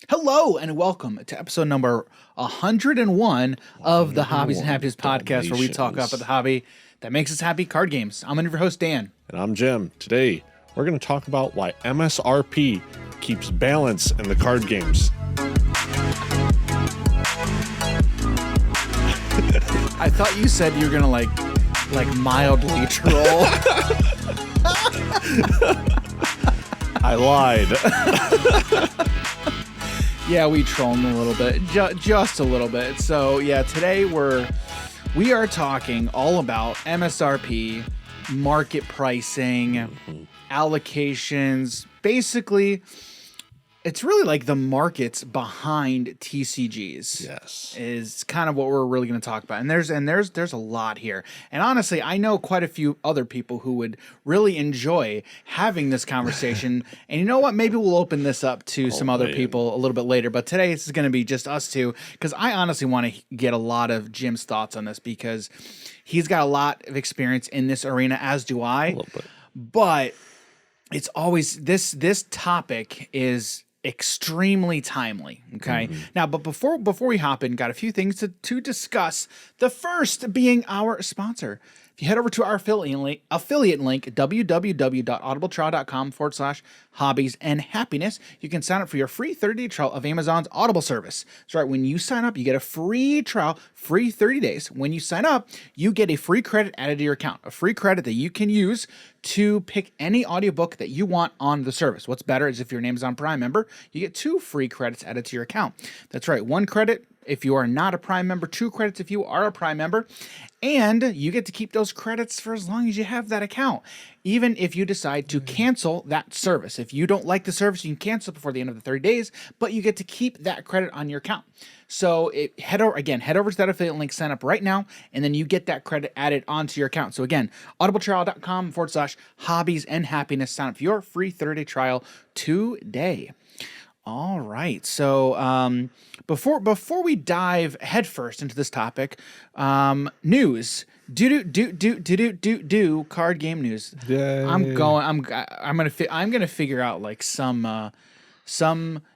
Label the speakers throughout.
Speaker 1: Hello and welcome to episode number 101 of the Hobbies and Happiness podcast, where we talk about the hobby that makes us happy, card games. I'm your host, Dan.
Speaker 2: And I'm Jim. Today, we're going to talk about why MSRP keeps balance in the card games.
Speaker 1: I thought you said you were going to like mildly troll.
Speaker 2: I lied.
Speaker 1: Yeah, we trolled him a little bit, just a little bit. So yeah, today we are talking all about MSRP, market pricing, allocations. Basically, it's really like the markets behind TCGs.
Speaker 2: Yes,
Speaker 1: is kind of what we're really going to talk about. And there's a lot here. And honestly, I know quite a few other people who would really enjoy having this conversation. And you know what? Maybe we'll open this up to some other people a little bit later. But today this is going to be just us two, because I honestly want to get a lot of Jim's thoughts on this, because he's got a lot of experience in this arena, as do I.
Speaker 2: a little bit.
Speaker 1: But it's always this topic is extremely timely. Okay. Now, but before we hop in, got a few things to discuss. The first being our sponsor. If you head over to our affiliate link, www.audibletrial.com/hobbies and happiness, you can sign up for your free 30-day trial of Amazon's Audible service. That's right. When you sign up, you get a free trial, free 30 days. When you sign up, you get a free credit added to your account, a free credit that you can use to pick any audiobook that you want on the service. What's better is if you're an Amazon Prime member, you get 2 free credits added to your account. That's right. 1 credit if you are not a Prime member, 2 credits if you are a Prime member, and you get to keep those credits for as long as you have that account. Even if you decide to cancel that service. If you don't like the service, you can cancel before the end of the 30 days, but you get to keep that credit on your account. So head over to that affiliate link, sign up right now, and then you get that credit added onto your account. So again, audibletrial.com/hobbies and happiness. Sign up for your free 30-day trial today. All right. So before we dive headfirst into this topic, news. Do card game news.
Speaker 2: Yay.
Speaker 1: I'm gonna figure out like some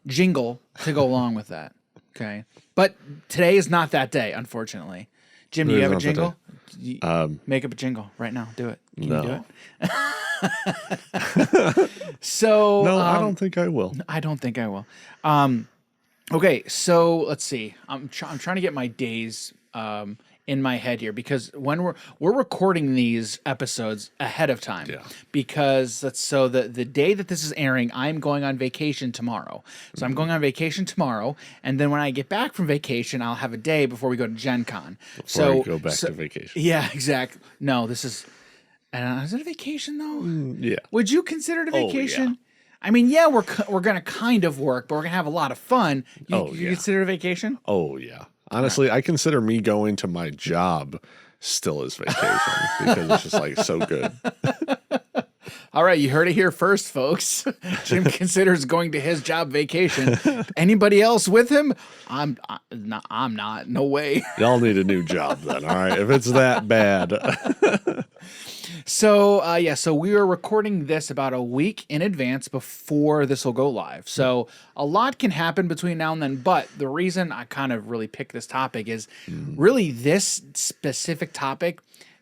Speaker 1: jingle to go along with that. Okay. But today is not that day, unfortunately. Jim, do you have a jingle? Make up a jingle right now. Do it. Can you do it? So
Speaker 2: no, I don't think I will.
Speaker 1: I don't think I will. Okay, so let's see. I'm trying to get my days in my head here, because when we're recording these episodes ahead of time, because the day that this is airing, I'm going on vacation tomorrow. So I'm going on vacation tomorrow, and then when I get back from vacation, I'll have a day before we go to Gen Con.
Speaker 2: Before I go back to vacation.
Speaker 1: Yeah, exactly. No, this is. Is it a vacation though?
Speaker 2: Yeah.
Speaker 1: Would you consider it a vacation?
Speaker 2: Oh, yeah.
Speaker 1: I mean, yeah, we're gonna kind of work, but we're gonna have a lot of fun. You consider it a vacation?
Speaker 2: Oh, yeah. Honestly, I consider me going to my job still as vacation because it's just like so good.
Speaker 1: All right, you heard it here first, folks. Jim considers going to his job vacation. Anybody else with him? I'm not. No way.
Speaker 2: Y'all need a new job then, all right? If it's that bad.
Speaker 1: So, so we are recording this about a week in advance before this will go live. So a lot can happen between now and then, but the reason I kind of really picked this topic is really this specific topic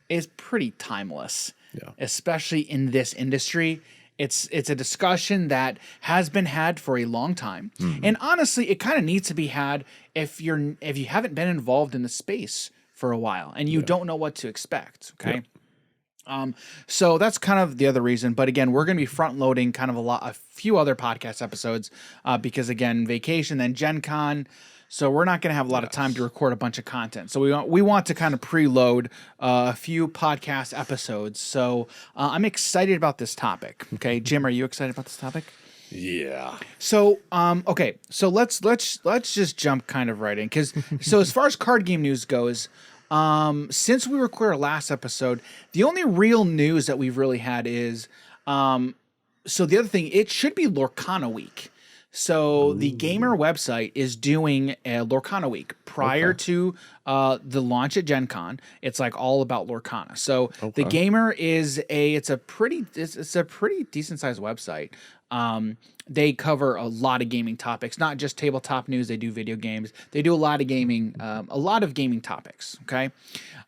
Speaker 1: is pretty timeless, especially in this industry. It's a discussion that has been had for a long time. And honestly, it kind of needs to be had if you haven't been involved in the space for a while and you don't know what to expect, okay? So that's kind of the other reason. But again, we're going to be front loading kind of a few other podcast episodes because again, vacation, then Gen Con. So we're not going to have a lot of time to record a bunch of content. So we want to kind of preload a few podcast episodes. So I'm excited about this topic. Okay, Jim, are you excited about this topic?
Speaker 2: Yeah.
Speaker 1: So okay, so let's just jump kind of right in, because so as far as card game news goes. Since we recorded our last episode, the only real news that we've really had is, so the other thing, it should be Lorcana week. So the gamer website is doing a Lorcana week prior to the launch at Gen Con. It's like all about Lorcana. So the gamer is it's a pretty decent sized website. They cover a lot of gaming topics, not just tabletop news. They do video games. They do a lot of gaming topics. Okay.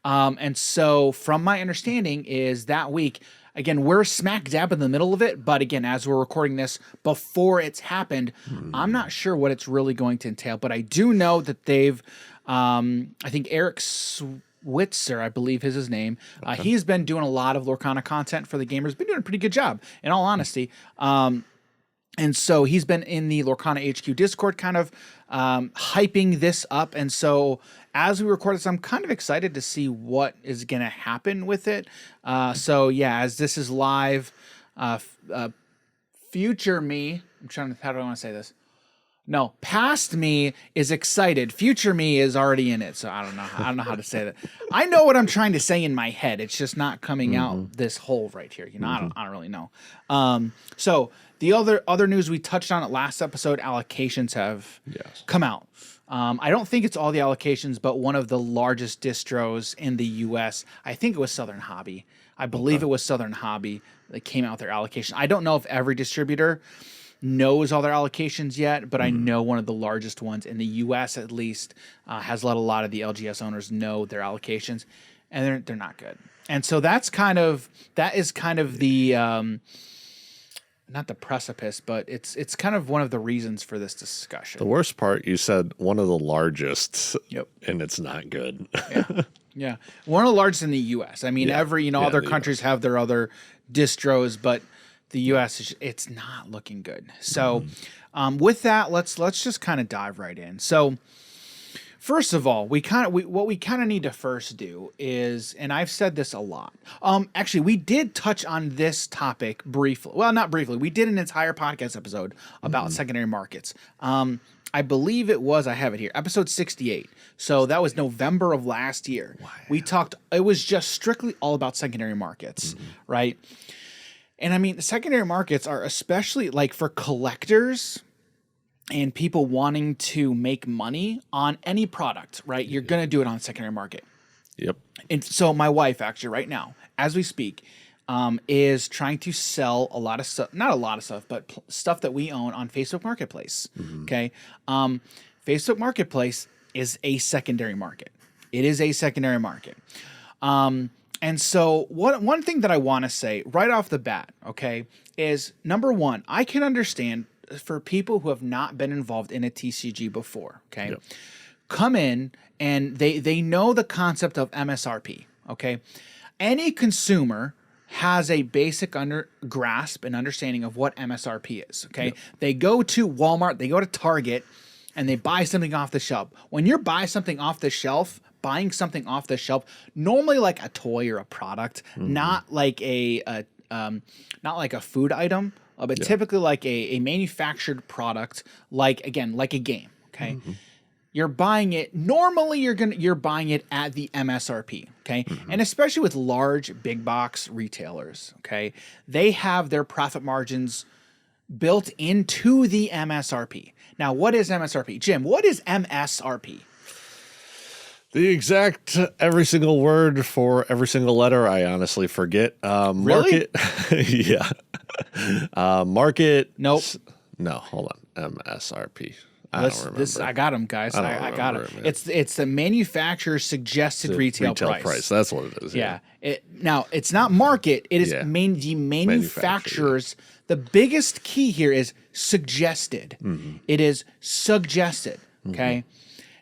Speaker 1: And so from my understanding is that week, again, we're smack dab in the middle of it. But again, as we're recording this before it's happened, I'm not sure what it's really going to entail. But I do know that they've, I think Eric Switzer, I believe is his name. He's been doing a lot of Lorcana content for the gamers. Been doing a pretty good job, in all honesty. And so he's been in the Lorcana HQ Discord kind of hyping this up. And so as we record this, I'm kind of excited to see what is going to happen with it. So yeah, as this is live, future me, how do I want to say this? No, past me is excited. Future me is already in it. So I don't know how to say that. I know what I'm trying to say in my head. It's just not coming out this hole right here. You know, I don't really know. So the other news we touched on it last episode, allocations have come out. I don't think it's all the allocations, but one of the largest distros in the US, I think it was Southern Hobby. I believe it was Southern Hobby that came out with their allocation. I don't know if every distributor knows all their allocations yet, but I know one of the largest ones in the US at least has let a lot of the LGS owners know their allocations, and they're not good. And so that is kind of the not the precipice, but it's kind of one of the reasons for this discussion.
Speaker 2: The worst part, you said one of the largest, and it's not good.
Speaker 1: Yeah, one of the largest in the US. I mean, other countries have their other distros, but the U.S. it's not looking good. So, with that, let's just kind of dive right in. So, first of all, what we kind of need to first do is, and I've said this a lot. Actually, we did touch on this topic briefly. Well, not briefly. We did an entire podcast episode about secondary markets. I believe it was. I have it here, episode 68. So that was November of last year. Wow. We talked. It was just strictly all about secondary markets, right? And I mean, secondary markets are especially like for collectors and people wanting to make money on any product, right? You're going to do it on secondary market.
Speaker 2: Yep.
Speaker 1: And so my wife actually right now, as we speak, is trying to sell a lot of stuff, not a lot of stuff, but stuff that we own on Facebook Marketplace. Okay. Facebook Marketplace is a secondary market. It is a secondary market. And so one thing that I want to say right off the bat, okay, is number one, I can understand for people who have not been involved in a TCG before, okay, come in and they know the concept of MSRP, okay. Any consumer has a basic grasp and understanding of what MSRP is, okay. They go to Walmart, they go to Target, and they buy something off the shelf. When you buy something off the shelf, buying something off the shelf, normally like a toy or a product, not like a food item, but typically like a manufactured product, like a game. Okay, you're buying it. Normally, you're buying it at the MSRP. Okay, and especially with large big box retailers, okay, they have their profit margins built into the MSRP. Now, what is MSRP, Jim? What is MSRP?
Speaker 2: The exact every single word for every single letter, I honestly forget.
Speaker 1: Really?
Speaker 2: Market, market.
Speaker 1: Nope.
Speaker 2: No, hold on. MSRP. I don't remember.
Speaker 1: I got them, guys. I got them. It's the manufacturer's suggested retail price.
Speaker 2: That's what it is.
Speaker 1: Yeah. Now, it's not market. It is the manufacturer's. The biggest key here is suggested. It is suggested. Okay.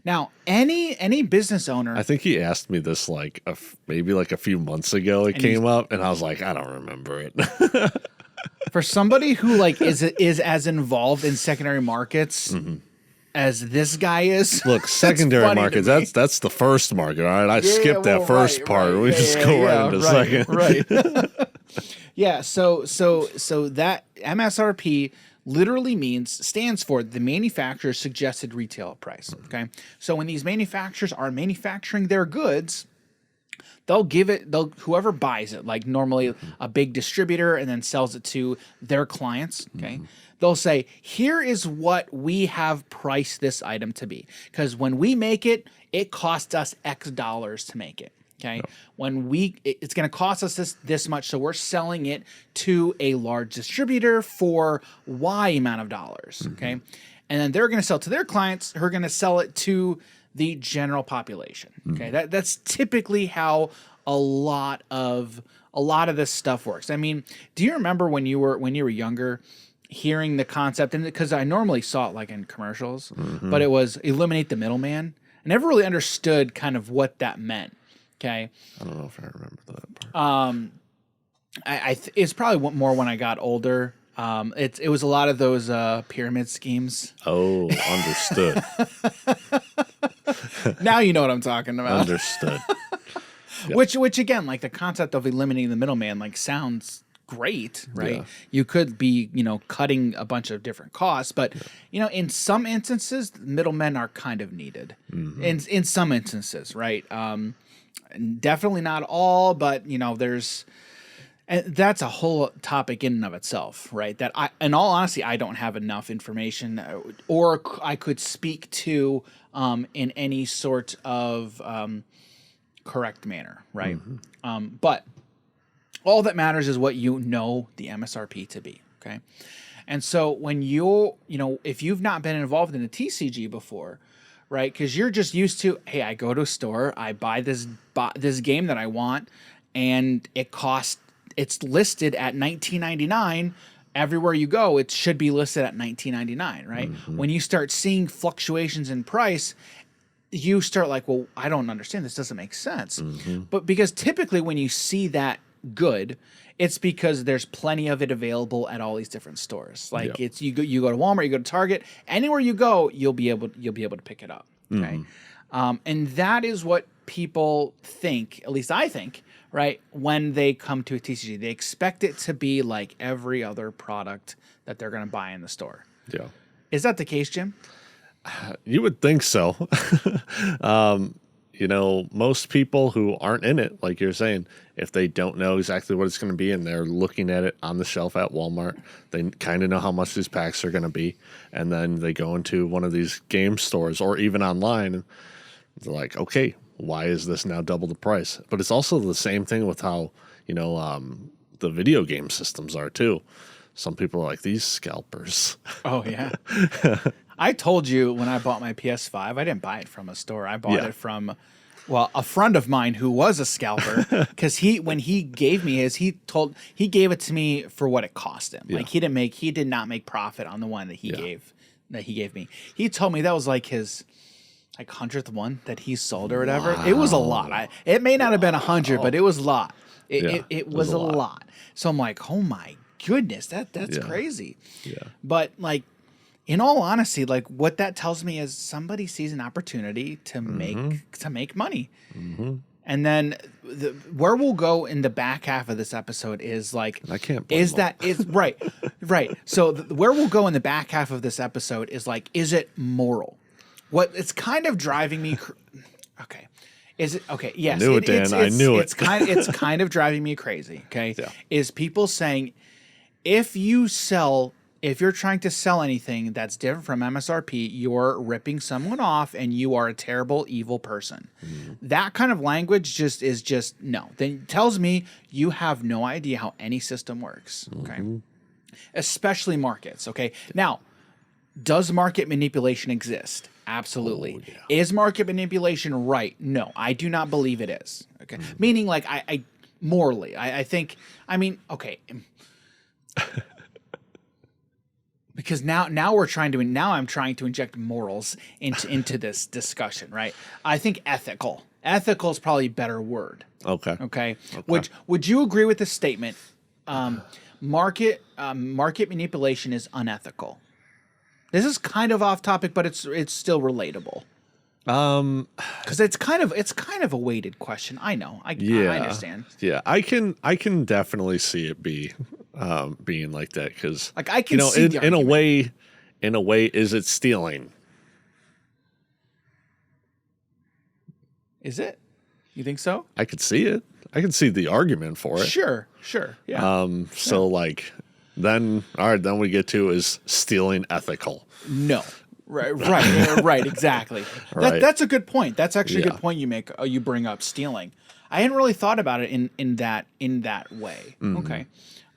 Speaker 1: Now, any business owner,
Speaker 2: I think he asked me this like maybe like a few months ago. It came up, and I was like, I don't remember it.
Speaker 1: For somebody who like is as involved in secondary markets as this guy is,
Speaker 2: look, secondary markets. That's the first market. All right, I skipped that first part. We just go right into second.
Speaker 1: Right. Yeah. So that MSRP literally stands for the manufacturer's suggested retail price. Okay. So when these manufacturers are manufacturing their goods, whoever buys it, like normally a big distributor and then sells it to their clients. Okay. They'll say, here is what we have priced this item to be. Because when we make it, it costs us X dollars to make it. Okay. Yep. When it's going to cost us this much. So we're selling it to a large distributor for Y amount of dollars. Mm-hmm. Okay. And then they're going to sell to their clients who are going to sell it to the general population. Okay. Mm-hmm. That's typically how a lot of this stuff works. I mean, do you remember when you were younger, hearing the concept, and because I normally saw it like in commercials, mm-hmm. but it was eliminate the middleman. I never really understood kind of what that meant. Okay.
Speaker 2: I don't know if I remember that part.
Speaker 1: It's probably more when I got older. It was a lot of those pyramid schemes.
Speaker 2: Oh, understood.
Speaker 1: Now you know what I'm talking about.
Speaker 2: Understood.
Speaker 1: Yep. Which again, like the concept of eliminating the middleman, like sounds great, right? Yeah. You could be, cutting a bunch of different costs, but in some instances, middlemen are kind of needed. Mm-hmm. In some instances, right? Definitely not all, but and that's a whole topic in and of itself, right? That in all honesty, I don't have enough information, or I could speak to in any sort of correct manner, right? Mm-hmm. But all that matters is what you know the MSRP to be, okay? And so when if you've not been involved in a TCG before, right? Because you're just used to, hey, I go to a store, I buy this game that I want, and it's listed at $19.99. Everywhere you go, it should be listed at $19.99, right? Mm-hmm. When you start seeing fluctuations in price, you start like, well, I don't understand. This doesn't make sense. Mm-hmm. But because typically when you see that good, it's because there's plenty of it available at all these different stores. Like yep. you go to Walmart, you go to Target, anywhere you go, you'll be able to pick it up. Okay, and that is what people think. At least I think, right? When they come to a TCG, they expect it to be like every other product that they're going to buy in the store.
Speaker 2: Yeah,
Speaker 1: is that the case, Jim?
Speaker 2: You would think so. Most people who aren't in it, like you're saying, if they don't know exactly what it's going to be and they're looking at it on the shelf at Walmart, they kind of know how much these packs are going to be. And then they go into one of these game stores or even online, and they're like, okay, why is this now double the price? But it's also the same thing with how, the video game systems are too. Some people are like, these scalpers.
Speaker 1: Oh, yeah. I told you when I bought my PS5, I didn't buy it from a store. I bought it from, a friend of mine who was a scalper, because when he gave me his, he gave it to me for what it cost him. Yeah. Like he did not make profit on the one that he gave me. He told me that was like his 100th one that he sold or whatever. Wow. It was a lot. It may not have been 100, but it was a lot. It was a lot. So I'm like, oh my goodness, that's crazy. Yeah. But like, in all honesty, like what that tells me is somebody sees an opportunity to make money. Mm-hmm. And then where we'll go in the back half of this episode is like,
Speaker 2: I can't
Speaker 1: right. So where we'll go in the back half of this episode is like, is it moral? What it's kind of driving me. Okay. Is it okay? Yes.
Speaker 2: I knew it, Dan. I knew it.
Speaker 1: It's kind of driving me crazy. Okay. Yeah. Is people saying, if you're trying to sell anything that's different from MSRP, you're ripping someone off and you are a terrible, evil person. Mm-hmm. That kind of language is just no. Then it tells me you have no idea how any system works. Okay. Mm-hmm. Especially markets. Okay. Now, does market manipulation exist? Absolutely. Oh, yeah. Is market manipulation right? No, I do not believe it is. Okay. Mm-hmm. Meaning like I morally, I think, okay. Because now I'm trying to inject morals into this discussion, right? I think ethical is probably a better word. Okay. Would you agree with the statement? Market manipulation is unethical. This is kind of off topic, but it's still relatable. Because it's kind of a weighted question. I know. I understand.
Speaker 2: Yeah, I can definitely see it being like that, because
Speaker 1: like I can see
Speaker 2: in a way, is it stealing?
Speaker 1: Is it? You think so?
Speaker 2: I could see it. I can see the argument for it.
Speaker 1: Sure. Yeah.
Speaker 2: So like, Then, all right, then we get to is stealing ethical.
Speaker 1: No. Right, exactly.
Speaker 2: Right.
Speaker 1: That's a good point. That's actually a
Speaker 2: Yeah.
Speaker 1: good point you make. You bring up stealing. I hadn't really thought about it in that way. Okay.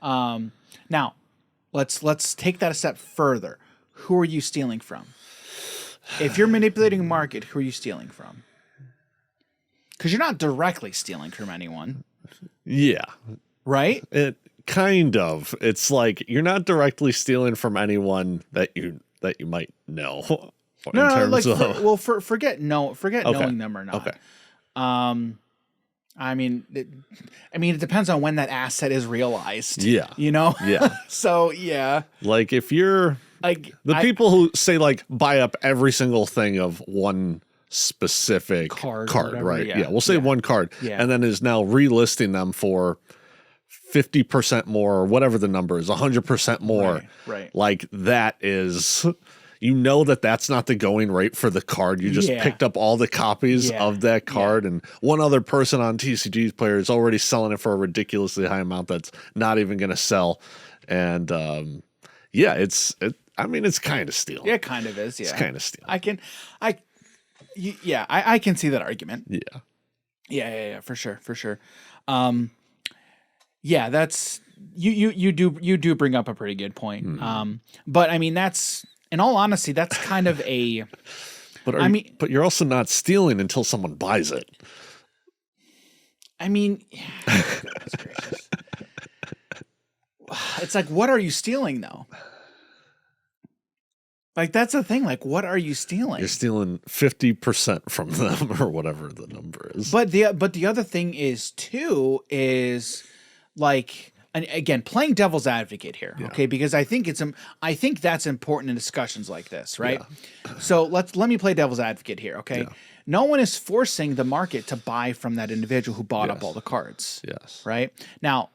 Speaker 1: Now, let's take that a step further. Who are you stealing from? If you're manipulating a market, who are you stealing from? Because you're not directly stealing from anyone,
Speaker 2: Yeah.
Speaker 1: right?
Speaker 2: It kind of. It's like you're not directly stealing from anyone that you might know.
Speaker 1: No, like forget knowing them or not.
Speaker 2: Okay.
Speaker 1: I mean, it depends on when that asset is realized.
Speaker 2: Yeah.
Speaker 1: You know?
Speaker 2: Yeah.
Speaker 1: So, yeah.
Speaker 2: Like if you're
Speaker 1: Like
Speaker 2: people who say like buy up every single thing of one specific
Speaker 1: Card
Speaker 2: card,
Speaker 1: or whatever,
Speaker 2: right?
Speaker 1: yeah.
Speaker 2: Yeah. We'll say one card and then is now relisting them for 50% more or whatever the number is, 100% more.
Speaker 1: Right.
Speaker 2: Like that is, that's not the going rate for the card. You just picked up all the copies of that card and one other person on TCG's player is already selling it for a ridiculously high amount that's not even going to sell. And it's kind of stealing.
Speaker 1: Yeah, it kind of is. Yeah,
Speaker 2: It's kind of stealing.
Speaker 1: I can see that argument.
Speaker 2: Yeah.
Speaker 1: Yeah, for sure. Yeah, that's you do bring up a pretty good point. But I mean, that's, in all honesty, that's kind of a.
Speaker 2: But you're also not stealing until someone buys it.
Speaker 1: I mean, goodness gracious. It's like, what are you stealing though? Like, that's the thing. Like, what are you stealing?
Speaker 2: You're stealing 50% from them or whatever the number is.
Speaker 1: But the other thing is like, and again, playing devil's advocate here, okay? Because I think that's important in discussions like this, right? Yeah. So let me play devil's advocate here, okay? Yeah. No one is forcing the market to buy from that individual who bought up all the cards.
Speaker 2: Yes.
Speaker 1: Right? Now,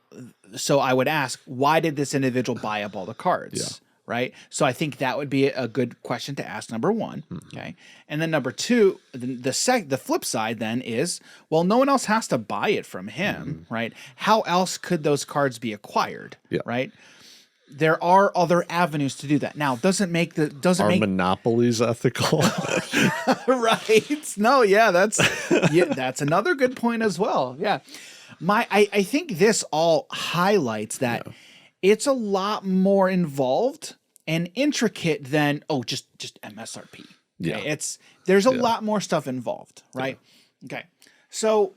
Speaker 1: so I would ask, why did this individual buy up all the cards? Yeah. Right? So I think that would be a good question to ask, number one. Okay. And then number two, the flip side then is, well, no one else has to buy it from him, right? How else could those cards be acquired? Yeah. Right? There are other avenues to do that. Now, are
Speaker 2: monopolies ethical?
Speaker 1: Right. No, yeah, that's another good point as well. Yeah. I think this all highlights that it's a lot more involved and intricate than just MSRP. Okay?
Speaker 2: Yeah.
Speaker 1: There's a lot more stuff involved, right? Yeah. Okay. So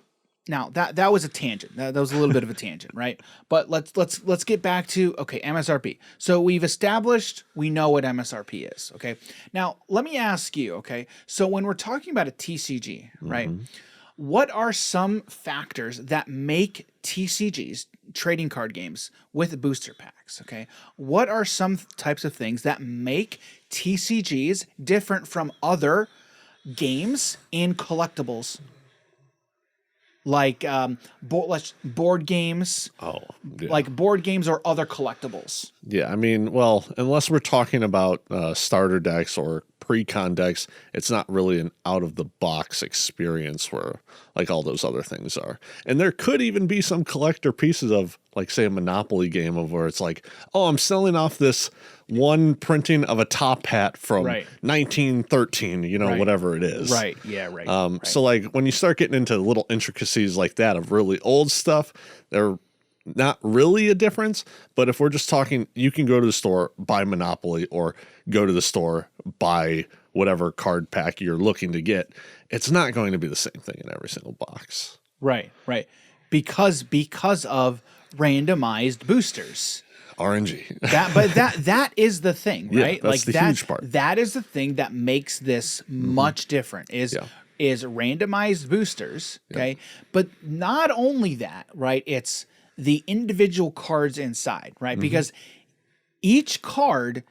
Speaker 1: now that was a tangent. That was a little bit of a tangent, right? But let's get back to MSRP. So we've established we know what MSRP is. Okay. Now let me ask you. Okay. So when we're talking about a TCG, right? What are some factors that make TCGs, trading card games, with booster packs? Okay. What are some types of things that make TCGs different from other games and collectibles? Like board games, like board games or other collectibles.
Speaker 2: Yeah, I mean, well, unless we're talking about starter decks or pre-con decks, it's not really an out-of-the-box experience where like all those other things are. And there could even be some collector pieces of, like, say, a Monopoly game of where it's like, oh, I'm selling off this one printing of a top hat from 1913, whatever it is.
Speaker 1: Right, yeah, right.
Speaker 2: So, like, when you start getting into little intricacies like that of really old stuff, they're not really a difference. But if we're just talking, you can go to the store, buy Monopoly, or go to the store, buy whatever card pack you're looking to get. It's not going to be the same thing in every single box.
Speaker 1: Right. Because of randomized boosters.
Speaker 2: RNG.
Speaker 1: that is the thing, right?
Speaker 2: Yeah, that's the huge part.
Speaker 1: That is the thing that makes this much different is randomized boosters, okay? But not only that, right? It's the individual cards inside, right? Because each card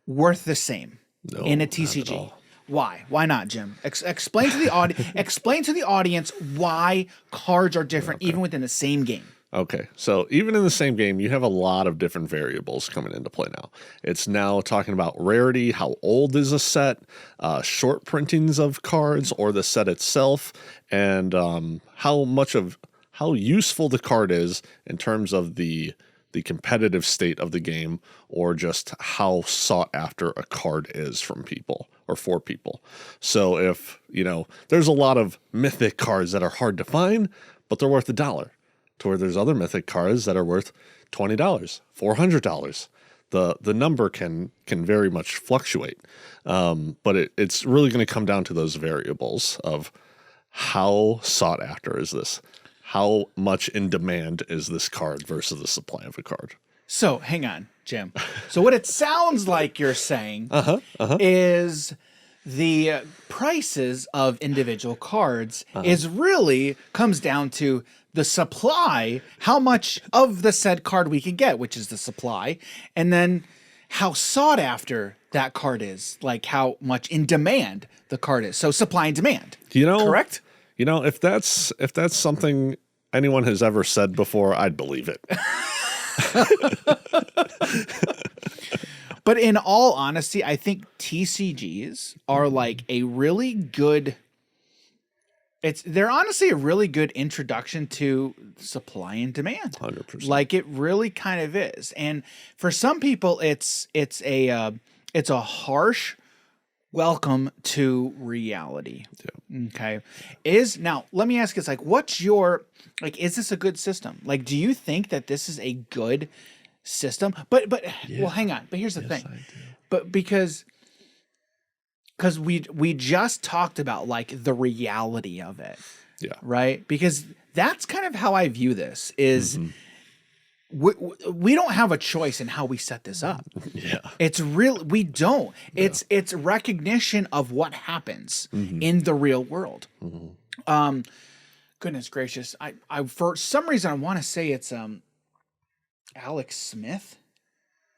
Speaker 1: worth the same in a TCG? Why? Why not, Jim? Explain to the audience why cards are different even within the same game.
Speaker 2: Okay, so even in the same game, you have a lot of different variables coming into play now. It's now talking about rarity, how old is a set, short printings of cards or the set itself, and how useful the card is in terms of the the competitive state of the game or just how sought after a card is from people or for people. So if, there's a lot of mythic cards that are hard to find, but they're worth $1, to where there's other mythic cards that are worth $20, $400. The number can very much fluctuate, but it's really going to come down to those variables of how sought after is this, how much in demand is this card versus the supply of a card.
Speaker 1: So hang on, Jim. So what it sounds like you're saying is the prices of individual cards is really comes down to the supply, how much of the said card we can get, which is the supply, and then how sought after that card is, like how much in demand the card is. So supply and demand. Correct?
Speaker 2: If that's something anyone has ever said before, I'd believe it.
Speaker 1: But in all honesty, I think TCGs are like a really good. They're honestly a really good introduction to supply and demand.
Speaker 2: 100%.
Speaker 1: Like it really kind of is. And for some people, it's a harsh welcome to reality. Yeah. Okay. Now let me ask you, like, is this a good system? Like, do you think that this is a good system? But well, hang on. But here's the thing. But because we just talked about like the reality of it.
Speaker 2: Yeah.
Speaker 1: Right. Because that's kind of how I view this is we don't have a choice in how we set this up.
Speaker 2: Yeah.
Speaker 1: It's real. We don't. Yeah. It's recognition of what happens in the real world. Goodness gracious. I for some reason I want to say it's Alex Smith.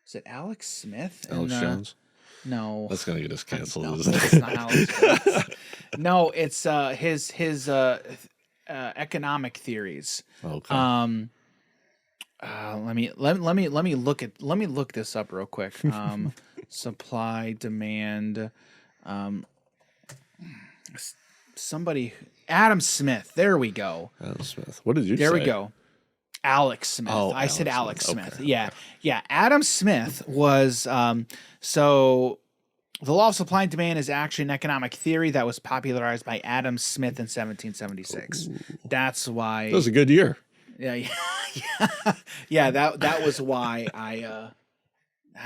Speaker 1: Is it Alex Smith?
Speaker 2: Alex Jones?
Speaker 1: No.
Speaker 2: That's going to get us canceled,
Speaker 1: no,
Speaker 2: isn't it?
Speaker 1: It's not Alex Jones. No, it's his economic theories.
Speaker 2: Okay.
Speaker 1: Let me look this up real quick. Supply, demand, Adam Smith. There we go.
Speaker 2: Adam Smith. What did you say?
Speaker 1: There we go. Alex Smith.
Speaker 2: Oh,
Speaker 1: I said Alex Smith.
Speaker 2: Okay.
Speaker 1: Yeah. Yeah. Adam Smith was, so the law of supply and demand is actually an economic theory that was popularized by Adam Smith in 1776. Ooh. That's why.
Speaker 2: That was a good year.
Speaker 1: Yeah. Yeah. That was why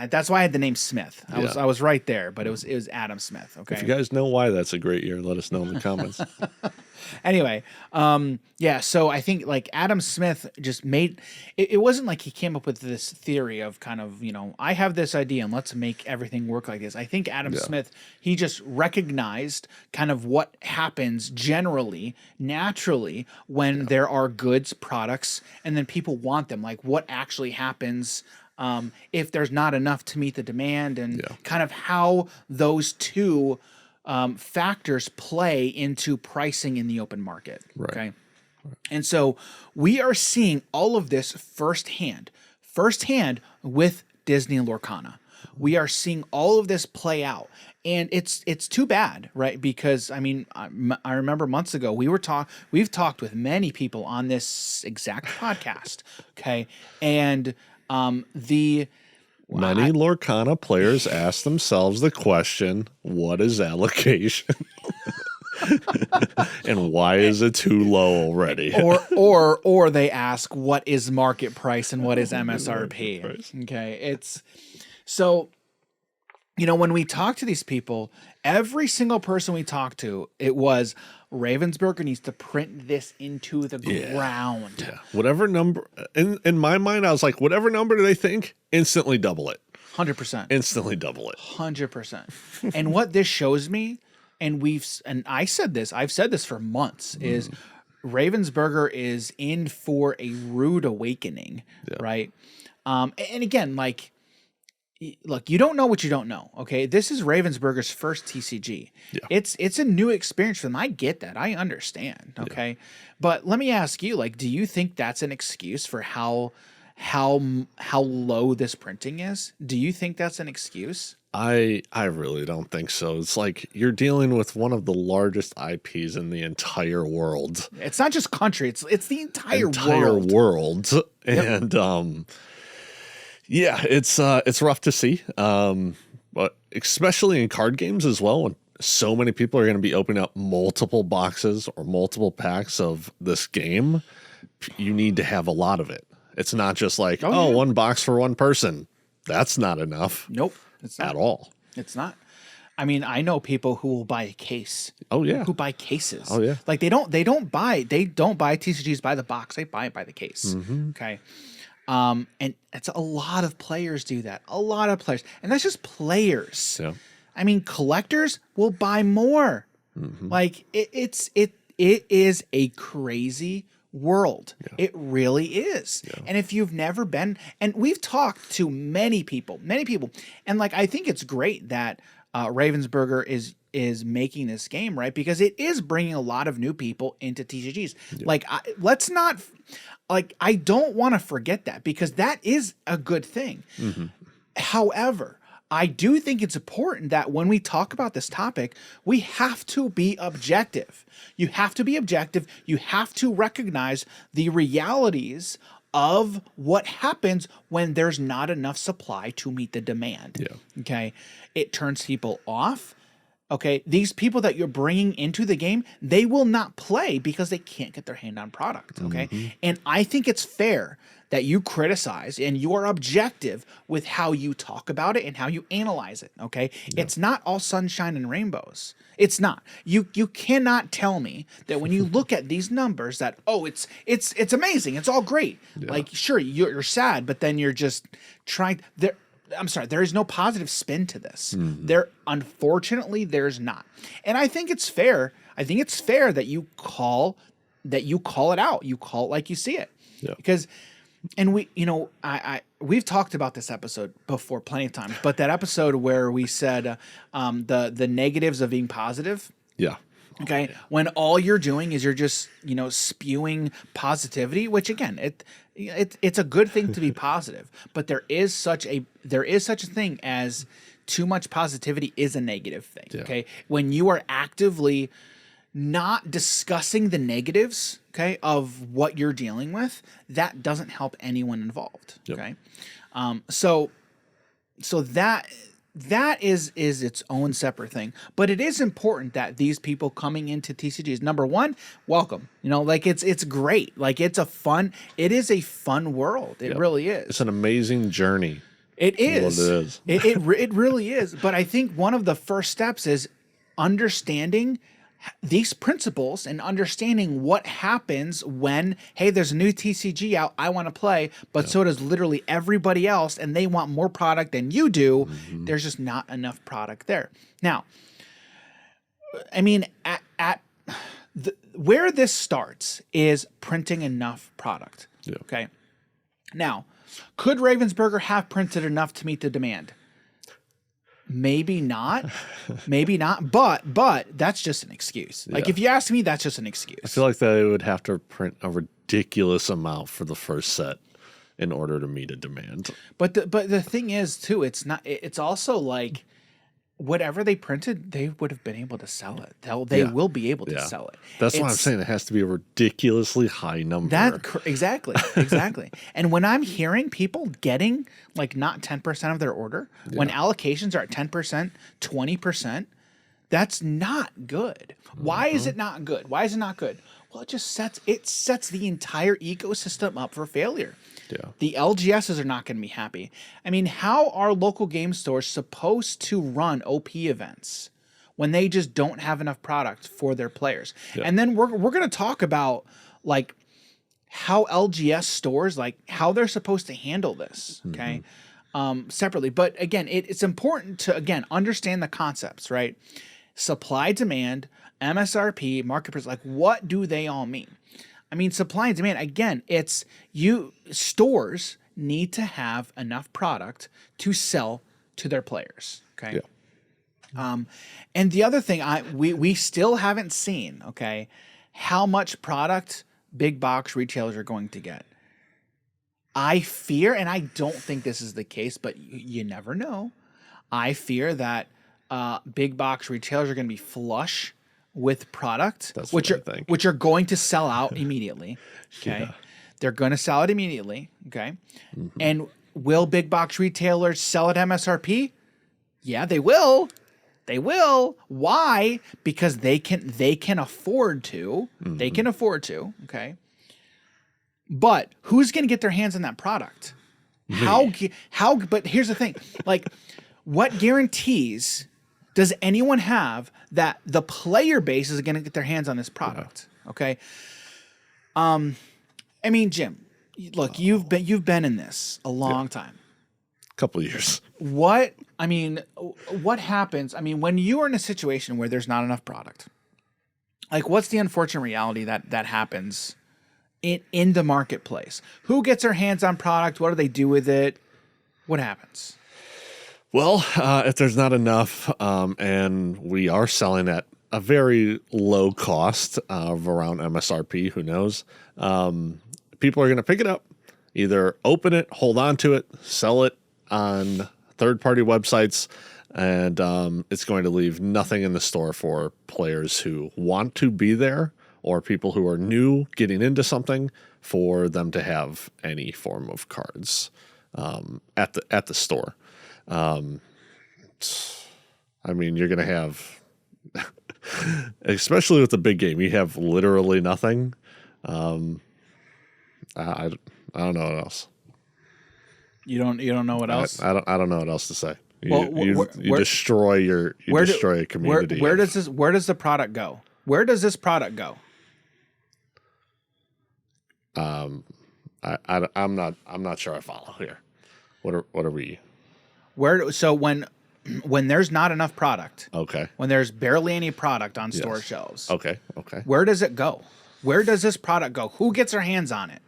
Speaker 1: that's why I had the name Smith. I was right there, but it was Adam Smith. Okay.
Speaker 2: If you guys know why that's a great year, let us know in the comments.
Speaker 1: Anyway, so I think like Adam Smith just made it wasn't like he came up with this theory of kind of, I have this idea and let's make everything work like this. I think Adam Smith, he just recognized kind of what happens generally, naturally when there are goods, products, and then people want them, like what actually happens if there's not enough to meet the demand and kind of how those two factors play into pricing in the open market.
Speaker 2: Right.
Speaker 1: Okay. Right. And so we are seeing all of this firsthand with Disney Lorcana. We are seeing all of this play out. And it's too bad, right? Because I mean, I remember months ago we've talked with many people on this exact podcast. Okay. And many
Speaker 2: Lorcana players ask themselves the question, what is allocation? And why is it too low already?
Speaker 1: or they ask, what is market price and what is MSRP? Okay. It's so, when we talk to these people, every single person we talk to, it was Ravensburger needs to print this into the ground.
Speaker 2: Yeah. Whatever number, in my mind, I was like, whatever number do they think? Instantly double it.
Speaker 1: 100%.
Speaker 2: Instantly double it.
Speaker 1: 100%. And what this shows me, and I've said this for months, is Ravensburger is in for a rude awakening, right? And again, like, look, you don't know what you don't know. Okay, this is Ravensburger's first TCG. Yeah. It's a new experience for them. I get that. I understand. Okay, but let me ask you, like, do you think that's an excuse for how low this printing is? Do you think that's an excuse?
Speaker 2: I really don't think so. It's like you're dealing with one of the largest IPs in the entire world.
Speaker 1: It's not just country. It's the entire world.
Speaker 2: And Yeah, it's rough to see, but especially in card games as well, when so many people are going to be opening up multiple boxes or multiple packs of this game. You need to have a lot of it. It's not just like,
Speaker 1: Oh, yeah.
Speaker 2: one box for one person. That's not enough.
Speaker 1: Nope, it's not
Speaker 2: at all.
Speaker 1: It's not. I mean, I know people who will buy a case.
Speaker 2: Oh yeah,
Speaker 1: who buy cases.
Speaker 2: Oh yeah,
Speaker 1: like they don't buy TCGs by the box. They buy it by the case. Okay. And it's a lot of players do that. A lot of players, and that's just players.
Speaker 2: Yeah.
Speaker 1: I mean, collectors will buy more. Like it is a crazy world. Yeah. It really is. Yeah. And if you've never been, and we've talked to many people, and like I think it's great that Ravensburger is making this game, right? Because it is bringing a lot of new people into TCGs. Yeah. Like, let's not, like, I don't want to forget that, because that is a good thing. However, I do think it's important that when we talk about this topic, we have to be objective. You have to be objective. You have to recognize the realities of what happens when there's not enough supply to meet the demand. Yeah. Okay. It turns people off. Okay. These people that you're bringing into the game, they will not play because they can't get their hand on product. Okay. And I think it's fair that you criticize and you are objective with how you talk about it and how you analyze it. Okay. Yeah. It's not all sunshine and rainbows. It's not. You cannot tell me that when you look at these numbers that, oh, it's amazing. It's all great. Yeah. Like, sure, you're sad, but then you're just trying there. I'm sorry, there is no positive spin to this. Unfortunately, there's not. And I think it's fair. I think it's fair that you call it out. You call it like you see it. Yeah. Because, and we've talked about this episode before plenty of times, but that episode where we said the negatives of being positive. Yeah. Okay. Yeah. When all you're doing is you're just, spewing positivity, which again, it's a good thing to be positive, but there is such a thing as too much positivity is a negative thing. Yeah. Okay. When you are actively not discussing the negatives, okay, of what you're dealing with, that doesn't help anyone involved. Yep. Okay. So that is its own separate thing, but it is important that these people coming into TCGs, number one, welcome. Like it's great. Like it is a fun world. It really is.
Speaker 2: It's an amazing journey.
Speaker 1: It is. It really is. But I think one of the first steps is understanding these principles and understanding what happens when, hey, there's a new TCG out, I want to play, but so does literally everybody else, and they want more product than you do. There's just not enough product there. Now, I mean, where this starts is printing enough product. Yeah. Okay. Now, could Ravensburger have printed enough to meet the demand? Maybe not, but that's just an excuse. Like if you ask me, that's just an excuse.
Speaker 2: I feel like they would have to print a ridiculous amount for the first set in order to meet a demand.
Speaker 1: But the thing is too, it's also like whatever they printed, they would have been able to sell it. They will be able to sell it.
Speaker 2: That's what I'm saying. It has to be a ridiculously high number.
Speaker 1: Exactly. And when I'm hearing people getting like not 10% of their order, when allocations are at 10%, 20%, that's not good. Why is it not good? Why is it not good? Well, it sets the entire ecosystem up for failure. Yeah. The LGSs are not going to be happy. I mean, how are local game stores supposed to run OP events when they just don't have enough product for their players? Yeah. And then we're going to talk about like how LGS stores, like how they're supposed to handle this, okay, separately. But again, it's important to, again, understand the concepts, right? Supply, demand, MSRP, market price, like what do they all mean? I mean, supply and demand, again, stores need to have enough product to sell to their players, okay? Yeah. And the other thing, we still haven't seen, okay, how much product big box retailers are going to get. I fear, and I don't think this is the case, but you never know, I fear that big box retailers are going to be flush with product, which are going to sell out immediately. Okay. Yeah. They're going to sell it immediately. Okay. And will big box retailers sell at MSRP? Yeah, they will. They will. Why? Because they can afford to. They can afford to. Okay. But who's going to get their hands on that product? How? But here's the thing. Like, what guarantees does anyone have that the player base is going to get their hands on this product? Okay. I mean, Jim, look, you've been in this a long time.
Speaker 2: Couple of years.
Speaker 1: What happens? I mean, when you are in a situation where there's not enough product, like, what's the unfortunate reality that happens in the marketplace? Who gets their hands on product? What do they do with it? What happens?
Speaker 2: Well, if there's not enough, and we are selling at a very low cost of around MSRP, who knows? People are going to pick it up, either open it, hold on to it, sell it on third-party websites, and it's going to leave nothing in the store for players who want to be there or people who are new getting into something for them to have any form of cards at the store. I mean, you're going to have, especially with the big game, you have literally nothing. I don't know what else.
Speaker 1: You don't know what else?
Speaker 2: I don't know what else to say.
Speaker 1: You
Speaker 2: destroy a community.
Speaker 1: Where does the product go? Where does this product go?
Speaker 2: I'm not sure I follow here. What are we?
Speaker 1: So when there's not enough product,
Speaker 2: Okay.
Speaker 1: when there's barely any product on store shelves,
Speaker 2: Okay.
Speaker 1: where does it go? Where does this product go? Who gets their hands on it?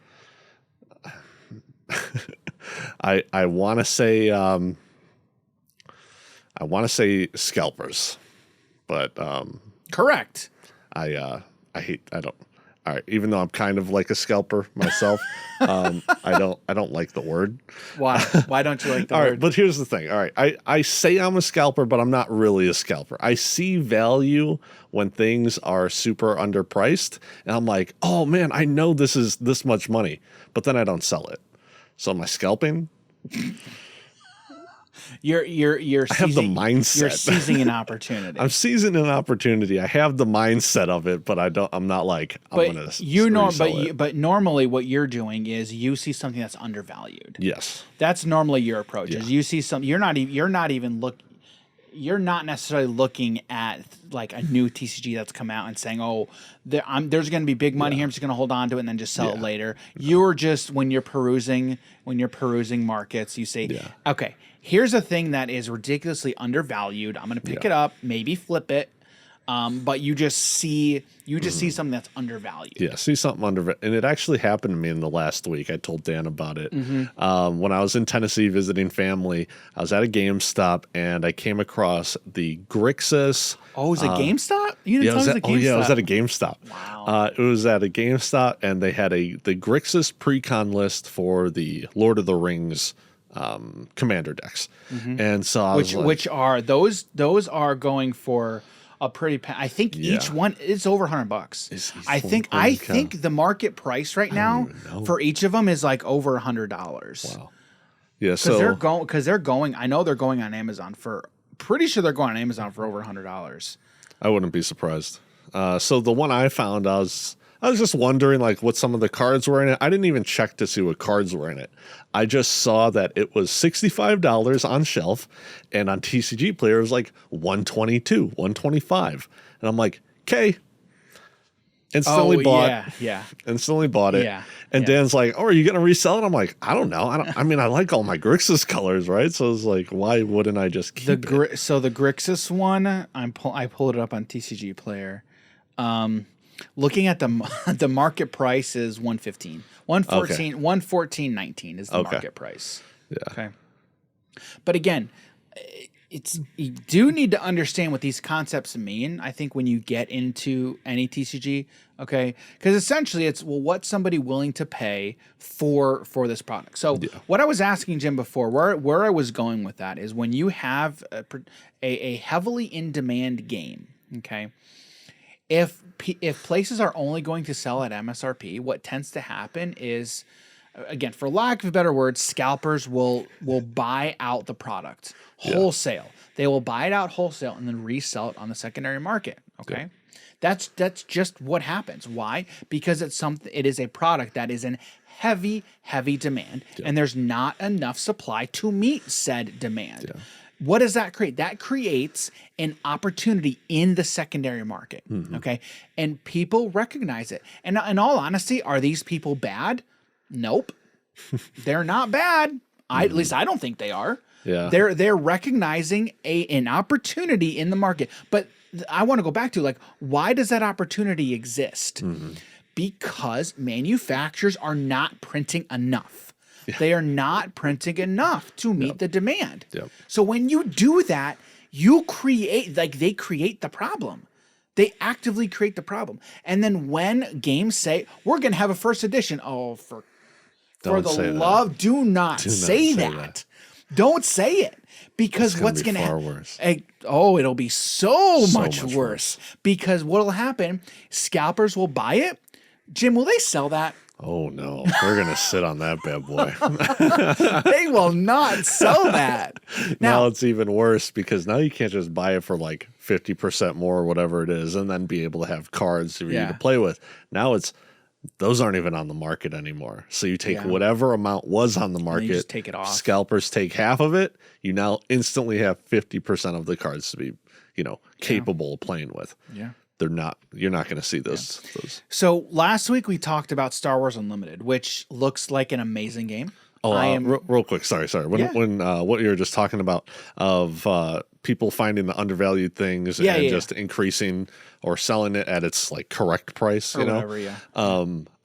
Speaker 2: I want to say scalpers, but
Speaker 1: Correct.
Speaker 2: I don't. All right, even though I'm kind of like a scalper myself, I don't like the word.
Speaker 1: Why? Why don't you like the
Speaker 2: All
Speaker 1: word?
Speaker 2: right, but here's the thing. All right, I say I'm a scalper, but I'm not really a scalper. I see value when things are super underpriced, and I'm like, oh man, I know this is this much money, but then I don't sell it. So am I scalping?
Speaker 1: You're
Speaker 2: I have the mindset.
Speaker 1: You're seizing an opportunity.
Speaker 2: I'm seizing an opportunity. I have the mindset of it, but I'm not like I'm gonna.
Speaker 1: But normally what you're doing is you see something that's undervalued.
Speaker 2: Yes.
Speaker 1: That's normally your approach. Is you see something you're not necessarily looking at like a new TCG that's come out and saying, oh, there's going to be big money here. I'm just going to hold on to it and then just sell it later. You're just when you're perusing markets, you say, okay, here's a thing that is ridiculously undervalued. I'm going to pick it up, maybe flip it. But you just see something that's undervalued.
Speaker 2: Yeah, see something undervalued. And it actually happened to me in the last week. I told Dan about it. When I was in Tennessee visiting family, I was at a GameStop and I came across the Grixis.
Speaker 1: Oh, was it GameStop? You didn't tell us it was a GameStop.
Speaker 2: Oh, yeah, it was at a GameStop.
Speaker 1: Wow.
Speaker 2: It was at a GameStop, and they had the Grixis pre-con list for the Lord of the Rings commander decks. And so I was like,
Speaker 1: which are those are going for a pretty. I think each one is over $100. I think the market price right now for each of them is like over $100.
Speaker 2: Wow. Yeah, so
Speaker 1: they're going. I know they're going on Amazon for. Pretty sure they're going on Amazon for over $100.
Speaker 2: I wouldn't be surprised. So the one I found, I was just wondering like what some of the cards were in it. I didn't even check to see what cards were in it. I just saw that it was $65 on shelf, and on TCG Player it was like $122, $125, and I'm like, okay. Instantly bought. Instantly bought it. And Dan's like, "Oh, are you gonna resell it?" I'm like, "I don't know. I mean, I like all my Grixis colors, right? So it's like, why wouldn't I just keep it?"
Speaker 1: So the Grixis one, I pulled it up on TCG Player. Looking at the market price is $115. $114.19 is the market price.
Speaker 2: Yeah.
Speaker 1: Okay. But again, you do need to understand what these concepts mean. I think when you get into any TCG, okay, because essentially it's what's somebody willing to pay for this product. So what I was asking Jim before, where I was going with that is when you have a heavily in demand game, okay. If places are only going to sell at MSRP, what tends to happen is again, for lack of a better word, scalpers will buy out the product wholesale. They will buy it out wholesale and then resell it on the secondary market. Okay. That's just what happens. Why? Because it is a product that is in heavy demand, and there's not enough supply to meet said demand. What does that create? That creates an opportunity in the secondary market. Okay. And people recognize it. And in all honesty, are these people bad? Nope. They're not bad. At least I don't think they are.
Speaker 2: Yeah.
Speaker 1: They're recognizing an opportunity in the market. But I want to go back to, like, why does that opportunity exist? Because manufacturers are not printing enough. They are not printing enough to meet the demand. So when you do that, you create, like, they create the problem. They actively create the problem. And then when games say, we're going to have a first edition, for the love, do not say that. Don't say it. Because what's going to happen?
Speaker 2: Worse.
Speaker 1: It'll be so much worse. Because what'll happen, scalpers will buy it. Jim, will they sell that?
Speaker 2: Oh, no. They're going to sit on that bad boy.
Speaker 1: They will not sell that.
Speaker 2: Now it's even worse because now you can't just buy it for like 50% more or whatever it is and then be able to have cards for you to play with. Now those aren't even on the market anymore. So you take whatever amount was on the market,
Speaker 1: you just take it off.
Speaker 2: Scalpers take half of it. You now instantly have 50% of the cards to be, capable of playing with.
Speaker 1: Yeah.
Speaker 2: You're not going to see those.
Speaker 1: So last week we talked about Star Wars Unlimited, which looks like an amazing game.
Speaker 2: Real quick. Sorry. When what you were just talking about of people finding the undervalued things and just increasing or selling it at its like correct price,
Speaker 1: or whatever,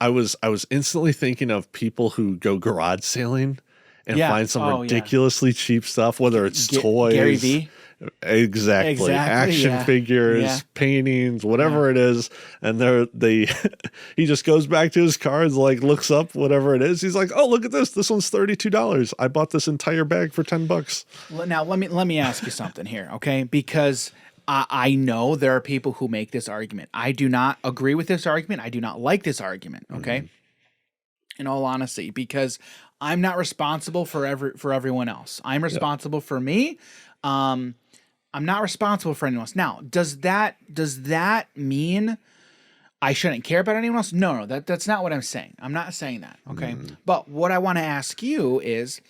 Speaker 2: I was instantly thinking of people who go garage sailing and find some ridiculously cheap stuff, whether it's toys,
Speaker 1: Gary V.
Speaker 2: Exactly. Action figures, paintings, whatever it is. And he just goes back to his cards, like looks up whatever it is. He's like, oh, look at this. This one's $32. I bought this entire bag for $10.
Speaker 1: Now, let me ask you something here, okay? Because I know there are people who make this argument. I do not agree with this argument. I do not like this argument, okay? In all honesty, because I'm not responsible for everyone else. I'm responsible for me. I'm not responsible for anyone else. Now, does that mean I shouldn't care about anyone else? No, that's not what I'm saying. I'm not saying that, okay? But what I want to ask you is,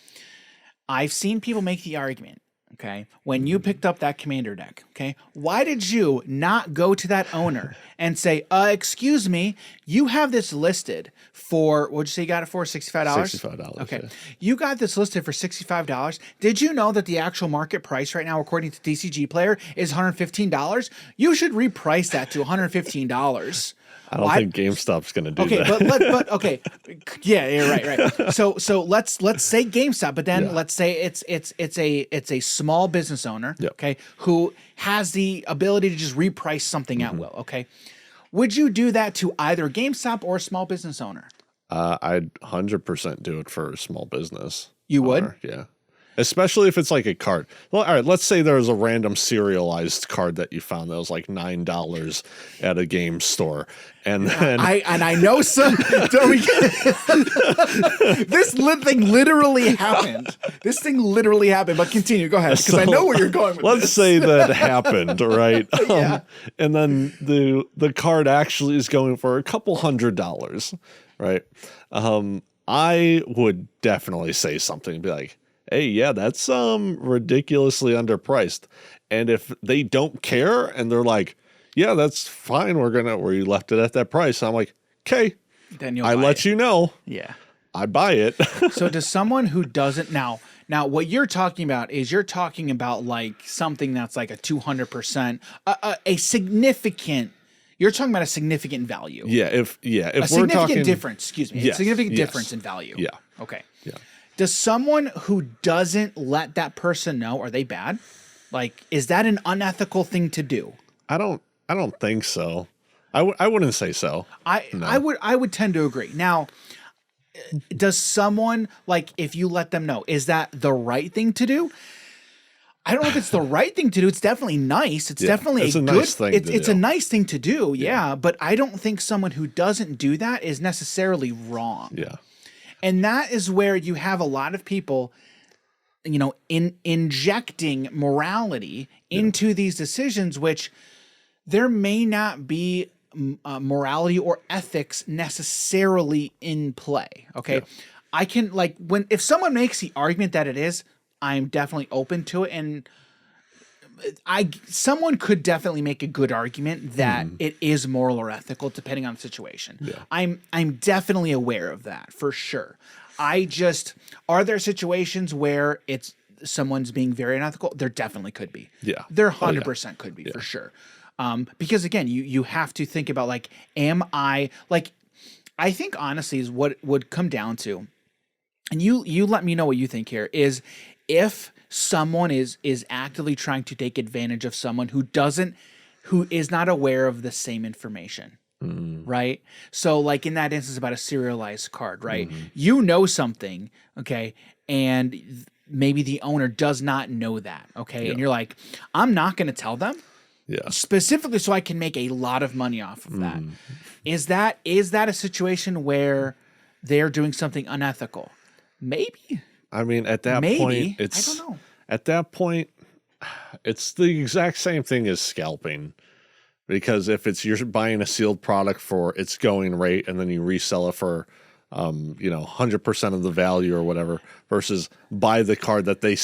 Speaker 1: I've seen people make the argument, okay, when you picked up that commander deck, okay, why did you not go to that owner and say, excuse me, you have this listed for, what'd you say you got it for, $65?
Speaker 2: $65.
Speaker 1: Okay. You got this listed for $65. Did you know that the actual market price right now, according to DCG Player, is $115? You should reprice that to $115.
Speaker 2: I don't think GameStop's going to do that.
Speaker 1: But okay, yeah, right. So let's say GameStop, but then let's say it's a small business owner, okay, who has the ability to just reprice something at will, okay. Would you do that to either GameStop or a small business owner?
Speaker 2: I'd 100% do it for a small business.
Speaker 1: You would?
Speaker 2: Yeah. Especially if it's like a card. Well, all right, let's say there was a random serialized card that you found that was like $9 at a game store. And then
Speaker 1: I know some this thing literally happened. This thing literally happened, but continue, go ahead, because I know where you're going with
Speaker 2: let's
Speaker 1: this.
Speaker 2: say that happened, right? And then the card actually is going for a couple $100, right? I would definitely say something and be like, hey, yeah, that's ridiculously underpriced. And if they don't care and they're like, yeah, that's fine, we left it at that price, I'm like, okay, then I let you know.
Speaker 1: Yeah.
Speaker 2: I buy it.
Speaker 1: So does someone who doesn't now what you're talking about is you're talking about like something that's like a 200%, a significant. You're talking about a significant value.
Speaker 2: If we're
Speaker 1: significant difference, excuse me. A significant difference in value.
Speaker 2: Yeah.
Speaker 1: Okay.
Speaker 2: Yeah.
Speaker 1: Does someone who doesn't let that person know, are they bad? Like, is that an unethical thing to do?
Speaker 2: I don't think so. I wouldn't say so.
Speaker 1: I would tend to agree. Now, does someone, like, if you let them know, is that the right thing to do? I don't know if it's the right thing to do. It's definitely nice. It's definitely a
Speaker 2: nice thing.
Speaker 1: It's a nice thing to do. Yeah. But I don't think someone who doesn't do that is necessarily wrong.
Speaker 2: Yeah.
Speaker 1: And that is where you have a lot of people, injecting morality into these decisions, which there may not be morality or ethics necessarily in play. Okay.
Speaker 2: Yeah.
Speaker 1: I can if someone makes the argument that it is, I'm definitely open to it. And someone could definitely make a good argument that it is moral or ethical depending on the situation.
Speaker 2: Yeah.
Speaker 1: I'm definitely aware of that for sure. Are there situations where someone's being very unethical? There definitely could be.
Speaker 2: Yeah.
Speaker 1: There 100% could be for sure. Because again, you have to think about I think honestly is what would come down to, and you let me know what you think here, is if someone is actively trying to take advantage of someone who is not aware of the same information. Right. So like in that instance about a serialized card, right? You know something, okay, and maybe the owner does not know that, okay, and you're like, I'm not going to tell them, specifically so I can make a lot of money off of that. Is that a situation where they're doing something unethical? Maybe.
Speaker 2: I mean, at that point, I don't know. At that point, it's the exact same thing as scalping. Because if you're buying a sealed product for its going rate and then you resell it for, 100% of the value or whatever, versus buy the card that they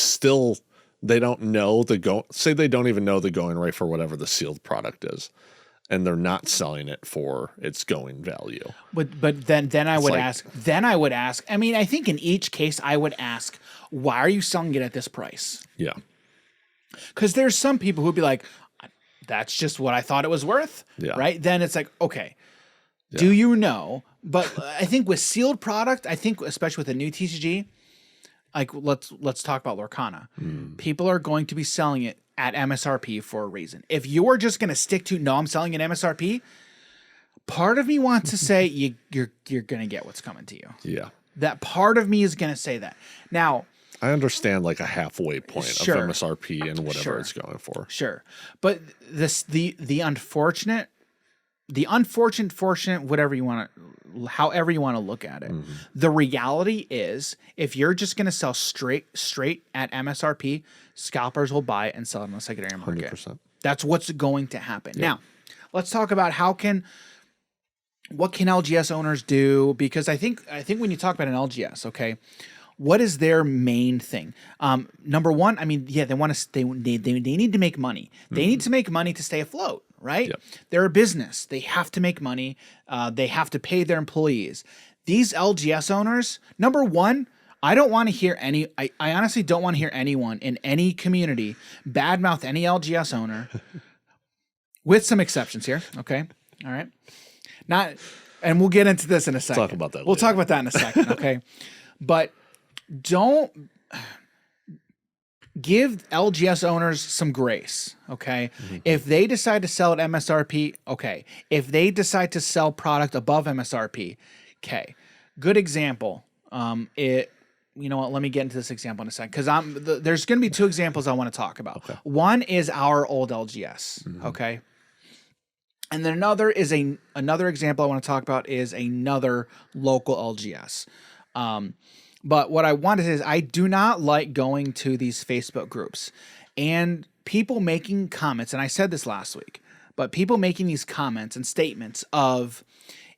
Speaker 2: don't know they don't even know the going rate for whatever the sealed product is, and they're not selling it for its going value.
Speaker 1: But then I would ask. I mean, I think in each case I would ask, why are you selling it at this price?
Speaker 2: Yeah.
Speaker 1: Because there's some people who'd be like, that's just what I thought it was worth.
Speaker 2: Yeah.
Speaker 1: Right. Then it's like, okay, do you know? But I think with sealed product, especially with a new TCG, like let's talk about Lorcana. People are going to be selling it at MSRP for a reason. If you are just going to stick to, no, I'm selling at MSRP, part of me wants to say you're going to get what's coming to you.
Speaker 2: Yeah.
Speaker 1: That part of me is going to say that. Now,
Speaker 2: I understand like a halfway point of MSRP and whatever it's going for.
Speaker 1: Sure. But the unfortunate, whatever you want to, however you want to look at it, the reality is if you're just going to sell straight at MSRP, scalpers will buy it and sell it on the secondary market.
Speaker 2: 100%.
Speaker 1: That's what's going to happen. Yeah. Now, let's talk about what can LGS owners do? Because I think when you talk about an LGS, okay, what is their main thing? Number one, I mean, they want to. They need to make money. They need to make money to stay afloat, right? Yep. They're a business. They have to make money. They have to pay their employees. These LGS owners, number one, I don't want to hear any. I honestly don't want to hear anyone in any community badmouth any LGS owner, with some exceptions here. Okay, all right, and we'll get into this in a second.
Speaker 2: Talk about that.
Speaker 1: We'll talk about that in a second. Okay, but don't give LGS owners some grace, okay? If they decide to sell at MSRP, okay. If they decide to sell product above MSRP, okay. Good example. You know what? Let me get into this example in a second because there's going to be two examples I want to talk about. Okay. One is our old LGS, okay? And then another example I want to talk about is another local LGS. But what I want to say is I do not like going to these Facebook groups and people making comments, and I said this last week, but people making these comments and statements of,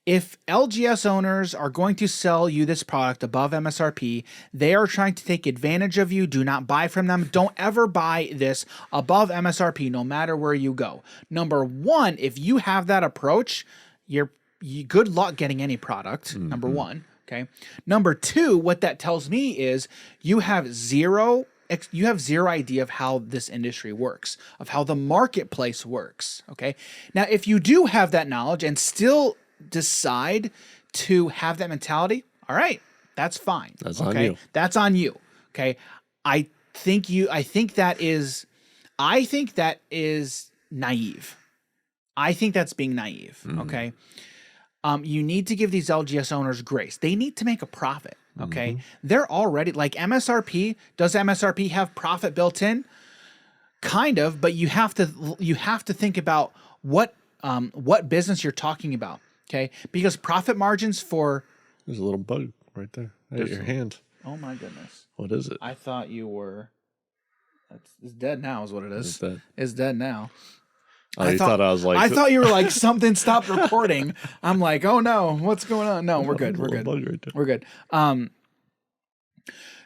Speaker 1: if LGS owners are going to sell you this product above MSRP, they are trying to take advantage of you. Do not buy from them. Don't ever buy this above MSRP, no matter where you go. Number one, if you have that approach, you good luck getting any product, number one. Okay. Number two, what that tells me is you have zero idea of how this industry works, of how the marketplace works. Okay. Now, if you do have that knowledge and still decide to have that mentality, all right, that's fine.
Speaker 2: That's on you.
Speaker 1: That's on you. Okay. I think that is naive. I think that's being naive. Okay. You need to give these LGS owners grace. They need to make a profit, okay? They're already, like MSRP, does MSRP have profit built in? Kind of, but you have to think about what business you're talking about, okay? Because profit margins for...
Speaker 2: There's a little bug right there. At your hand.
Speaker 1: Oh my goodness.
Speaker 2: What is it?
Speaker 1: I thought you were. It's dead now, is what it is.
Speaker 2: It's
Speaker 1: dead now.
Speaker 2: Oh, you thought I was like.
Speaker 1: I thought you were like something stopped recording. I'm like, oh no, what's going on? No, we're good. We're good. We're good.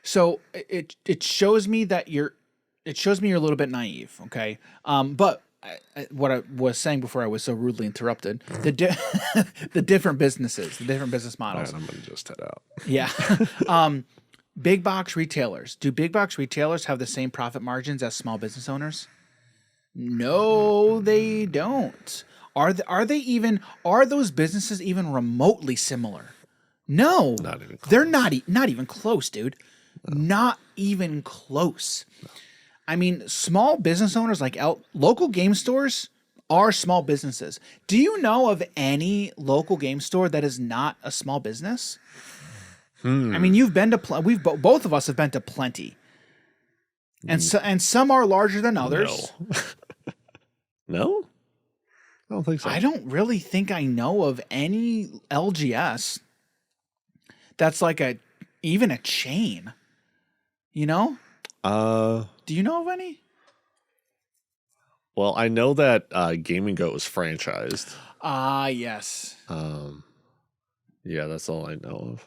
Speaker 1: So it shows me that you're a little bit naive. Okay. But what I was saying before I was so rudely interrupted, the different businesses, the different business models.
Speaker 2: Right, I'm gonna just head out.
Speaker 1: Yeah. Big box retailers. Do big box retailers have the same profit margins as small business owners? No, they don't. Are those businesses even remotely similar? No.
Speaker 2: Not even close.
Speaker 1: They're not even close, dude. No. Not even close. No. I mean, small business owners like local game stores are small businesses. Do you know of any local game store that is not a small business? I mean, you've been to both of us have been to plenty, and some are larger than others.
Speaker 2: No, I don't think so.
Speaker 1: I don't really think I know of any LGS that's like even a chain. You know? Do you know of any?
Speaker 2: Well, I know that Gaming Goat was franchised.
Speaker 1: Yes.
Speaker 2: Yeah, that's all I know of.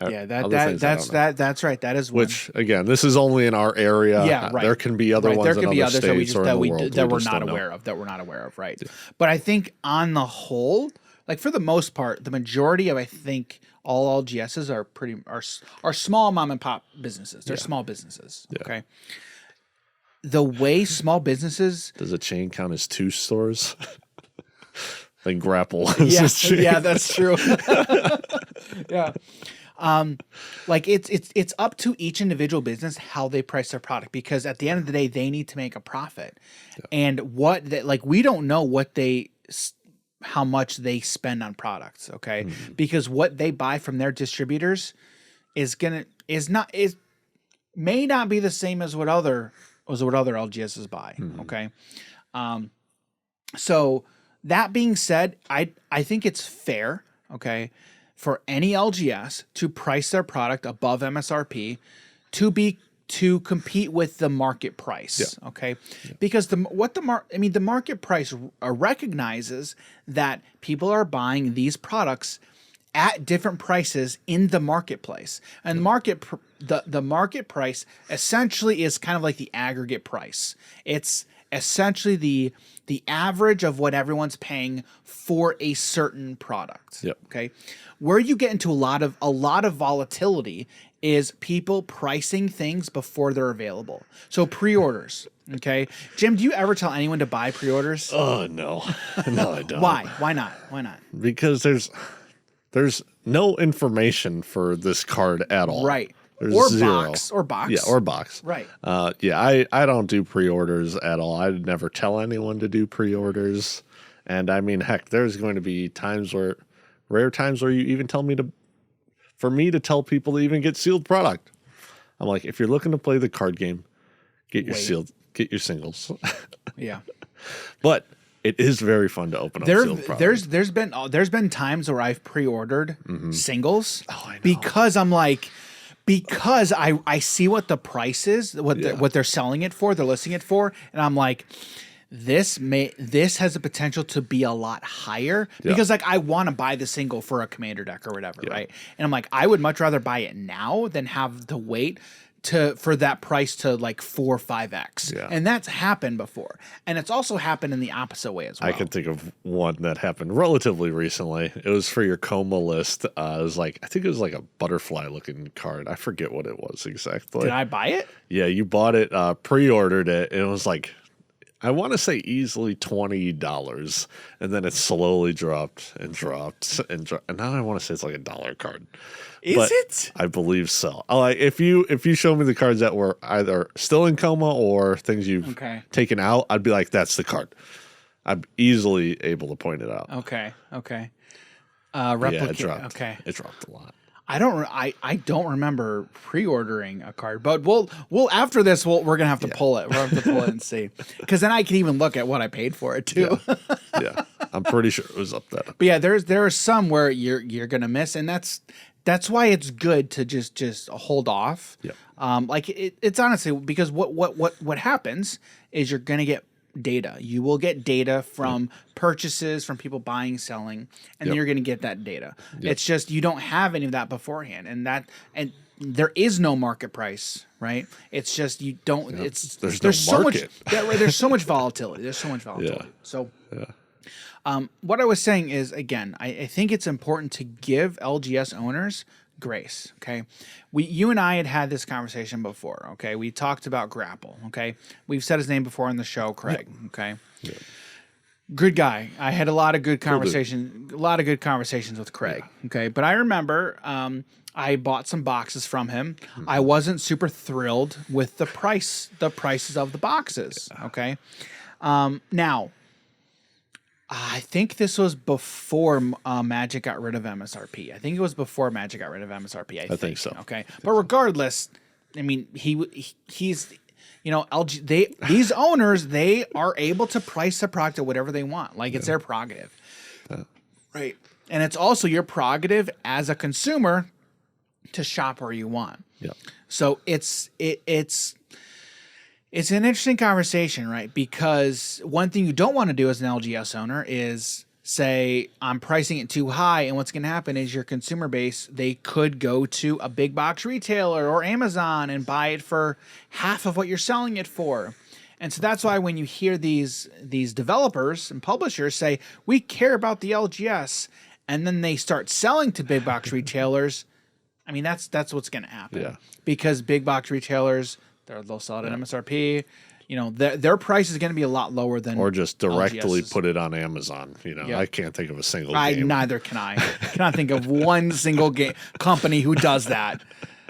Speaker 1: Yeah, that's right. That is one.
Speaker 2: Which again, this is only in our area.
Speaker 1: Yeah, right.
Speaker 2: There can be other ones. There can be others
Speaker 1: that we're not aware of. That we're not aware of. Right. Yeah. But I think on the whole, like for the most part, the majority of I think all LGSs are small mom and pop businesses. They're small businesses. Yeah. Okay. The way small businesses
Speaker 2: does a chain count as 2 stores? Like Grapple.
Speaker 1: Yeah, that's true. Yeah. Like it's up to each individual business how they price their product, because at the end of the day they need to make a profit. Yeah. And we don't know how much they spend on products, okay? Mm-hmm. Because what they buy from their distributors may not be the same as what other LGSs buy, mm-hmm. Okay? So that being said, I think it's fair, okay, for any LGS to price their product above MSRP to compete with the market price, yeah. Okay? Yeah. Because the market price recognizes that people are buying these products at different prices in the marketplace. And the market price essentially is kind of like the aggregate price. It's essentially the average of what everyone's paying for a certain product.
Speaker 2: Yep.
Speaker 1: Okay. Where you get into a lot of volatility is people pricing things before they're available. So pre-orders. Okay. Jim, do you ever tell anyone to buy pre-orders?
Speaker 2: Oh no. No, I don't.
Speaker 1: Why? Why not? Why not?
Speaker 2: Because there's no information for this card at all.
Speaker 1: Right.
Speaker 2: There's
Speaker 1: or
Speaker 2: zero.
Speaker 1: Box. Or box.
Speaker 2: Yeah, or box.
Speaker 1: Right.
Speaker 2: Yeah, I don't do pre-orders at all. I'd never tell anyone to do pre-orders. And I mean, heck, there's going to be rare times where you even for me to tell people to even get sealed product. I'm like, if you're looking to play the card game, get your singles.
Speaker 1: Yeah.
Speaker 2: But it is very fun to open up sealed product.
Speaker 1: There's been times where I've pre-ordered mm-hmm. singles because I see what the price is, what they're selling it for, they're listing it for, and I'm like, this has the potential to be a lot higher because like I want to buy the single for a commander deck or whatever, right? And I'm like, I would much rather buy it now than have to wait for that price to like 4 or 5x. Yeah. And that's happened before. And it's also happened in the opposite way as well.
Speaker 2: I can think of one that happened relatively recently. It was for your coma list. I think it was like a butterfly looking card. I forget what it was exactly.
Speaker 1: Did I buy it?
Speaker 2: Yeah, you bought it, pre-ordered it, and it was like, I want to say easily $20, and then it slowly dropped and dropped and dropped. And now I want to say it's like $1 card.
Speaker 1: Is it?
Speaker 2: I believe so. Like if you show me the cards that were either still in coma or things you've taken out, I'd be like, that's the card. I'm easily able to point it out.
Speaker 1: Okay.
Speaker 2: It dropped.
Speaker 1: Okay.
Speaker 2: It dropped a lot.
Speaker 1: I don't remember pre-ordering a card, but we'll after this we're gonna have to pull it. We'll have to pull it and see, because then I can even look at what I paid for it too.
Speaker 2: Yeah. I'm pretty sure it was up that.
Speaker 1: But yeah, there are some where you're gonna miss, and that's why it's good to just hold off.
Speaker 2: Yep.
Speaker 1: Like it's honestly because what happens is you're gonna get data. You will get data from purchases, from people buying, selling, and you're gonna get that data. It's just you don't have any of that beforehand, and there is no market price, right? It's just you don't. It's
Speaker 2: There's
Speaker 1: so
Speaker 2: no
Speaker 1: much.
Speaker 2: market.
Speaker 1: Yeah, right. There's so much volatility. There's so much volatility. So. What I was saying is, again, I think it's important to give LGS owners grace. Okay, you and I had this conversation before. Okay, we talked about Grapple. Okay, we've said his name before on the show, Craig. Okay, good guy. I had a lot of good conversations with Craig. Okay, but I remember I bought some boxes from him. I wasn't super thrilled with the prices of the boxes. Okay, now. I think this was before Magic got rid of MSRP. I think it was before Magic got rid of MSRP. I think so. Okay, but regardless, I mean, he's these owners, they are able to price the product at whatever they want. Like it's their prerogative, right? And it's also your prerogative as a consumer to shop where you want.
Speaker 2: Yeah.
Speaker 1: So it's an interesting conversation, right? Because one thing you don't want to do as an LGS owner is say, I'm pricing it too high, and what's going to happen is your consumer base, they could go to a big box retailer or Amazon and buy it for half of what you're selling it for. And so that's why when you hear these developers and publishers say, we care about the LGS, and then they start selling to big box retailers, I mean, that's what's going to happen.
Speaker 2: Yeah.
Speaker 1: Because big box retailers, they'll sell it at MSRP. You know, their price is going to be a lot lower than
Speaker 2: Or just directly
Speaker 1: LGS's.
Speaker 2: put it on Amazon. You know, I can't think of a single game.
Speaker 1: Neither can I. Cannot think of one single company who does that.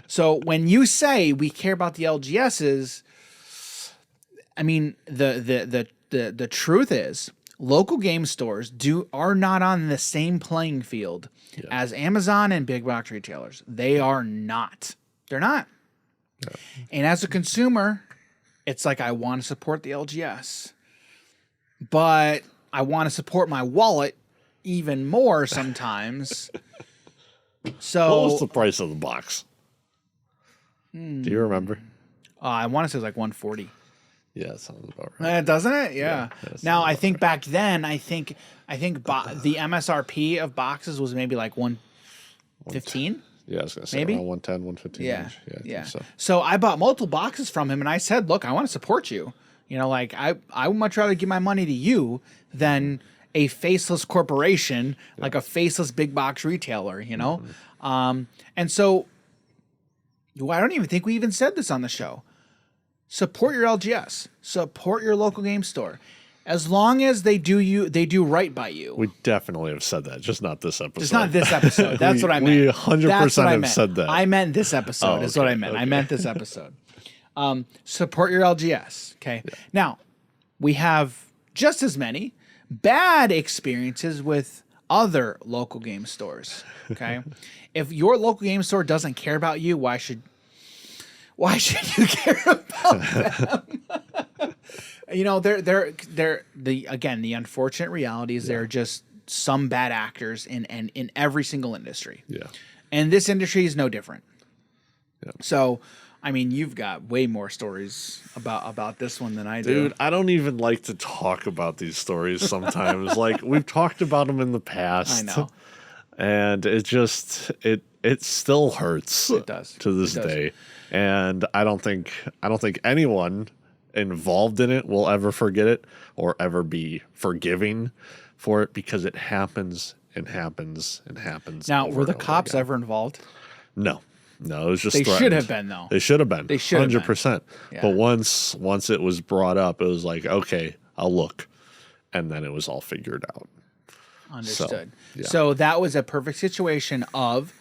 Speaker 1: So when you say we care about the LGSs, I mean the truth is local game stores are not on the same playing field as Amazon and big box retailers. They are not. They're not. Yeah. And as a consumer, it's like I want to support the LGS, but I want to support my wallet even more sometimes. So
Speaker 2: what was the price of the box? Do you remember?
Speaker 1: I want to say it was like $140.
Speaker 2: Yeah, that sounds about right.
Speaker 1: Doesn't it? Yeah. Now I think back then, I think the MSRP of boxes was maybe like $115.
Speaker 2: Yeah, I was going to say
Speaker 1: maybe
Speaker 2: around 110, 115.
Speaker 1: Yeah.
Speaker 2: Yeah. I think
Speaker 1: So I bought multiple boxes from him, and I said, look, I want to support you. You know, like I would much rather give my money to you than a faceless corporation, like a faceless big box retailer, you know? And so I don't even think we even said this on the show. Support your LGS. Support your local game store. As long as they do right by you.
Speaker 2: We definitely have said that, just not this episode.
Speaker 1: Just not this episode. That's what I meant.
Speaker 2: We 100% have said that.
Speaker 1: I meant this episode is what I meant. I meant this episode. Support your LGS. Okay. Yeah. Now, we have just as many bad experiences with other local game stores. Okay. If your local game store doesn't care about you, why should you care about them? You know, the unfortunate reality is there are just some bad actors in every single industry.
Speaker 2: Yeah.
Speaker 1: And this industry is no different. Yeah. So, I mean, you've got way more stories about this one than I do.
Speaker 2: Dude, I don't even like to talk about these stories sometimes. Like, we've talked about them in the past.
Speaker 1: I know.
Speaker 2: And it still hurts.
Speaker 1: It does.
Speaker 2: To this day. And I don't think anyone involved in it will ever forget it or ever be forgiving for it, because it happens and happens and happens.
Speaker 1: Now, were the cops ever involved?
Speaker 2: No, it was just
Speaker 1: they
Speaker 2: threatened.
Speaker 1: should have been, though.
Speaker 2: They should have been.
Speaker 1: They should
Speaker 2: 100%. Yeah. But once it was brought up, it was like, okay, I'll look, and then it was all figured out.
Speaker 1: Understood. So that was a perfect situation of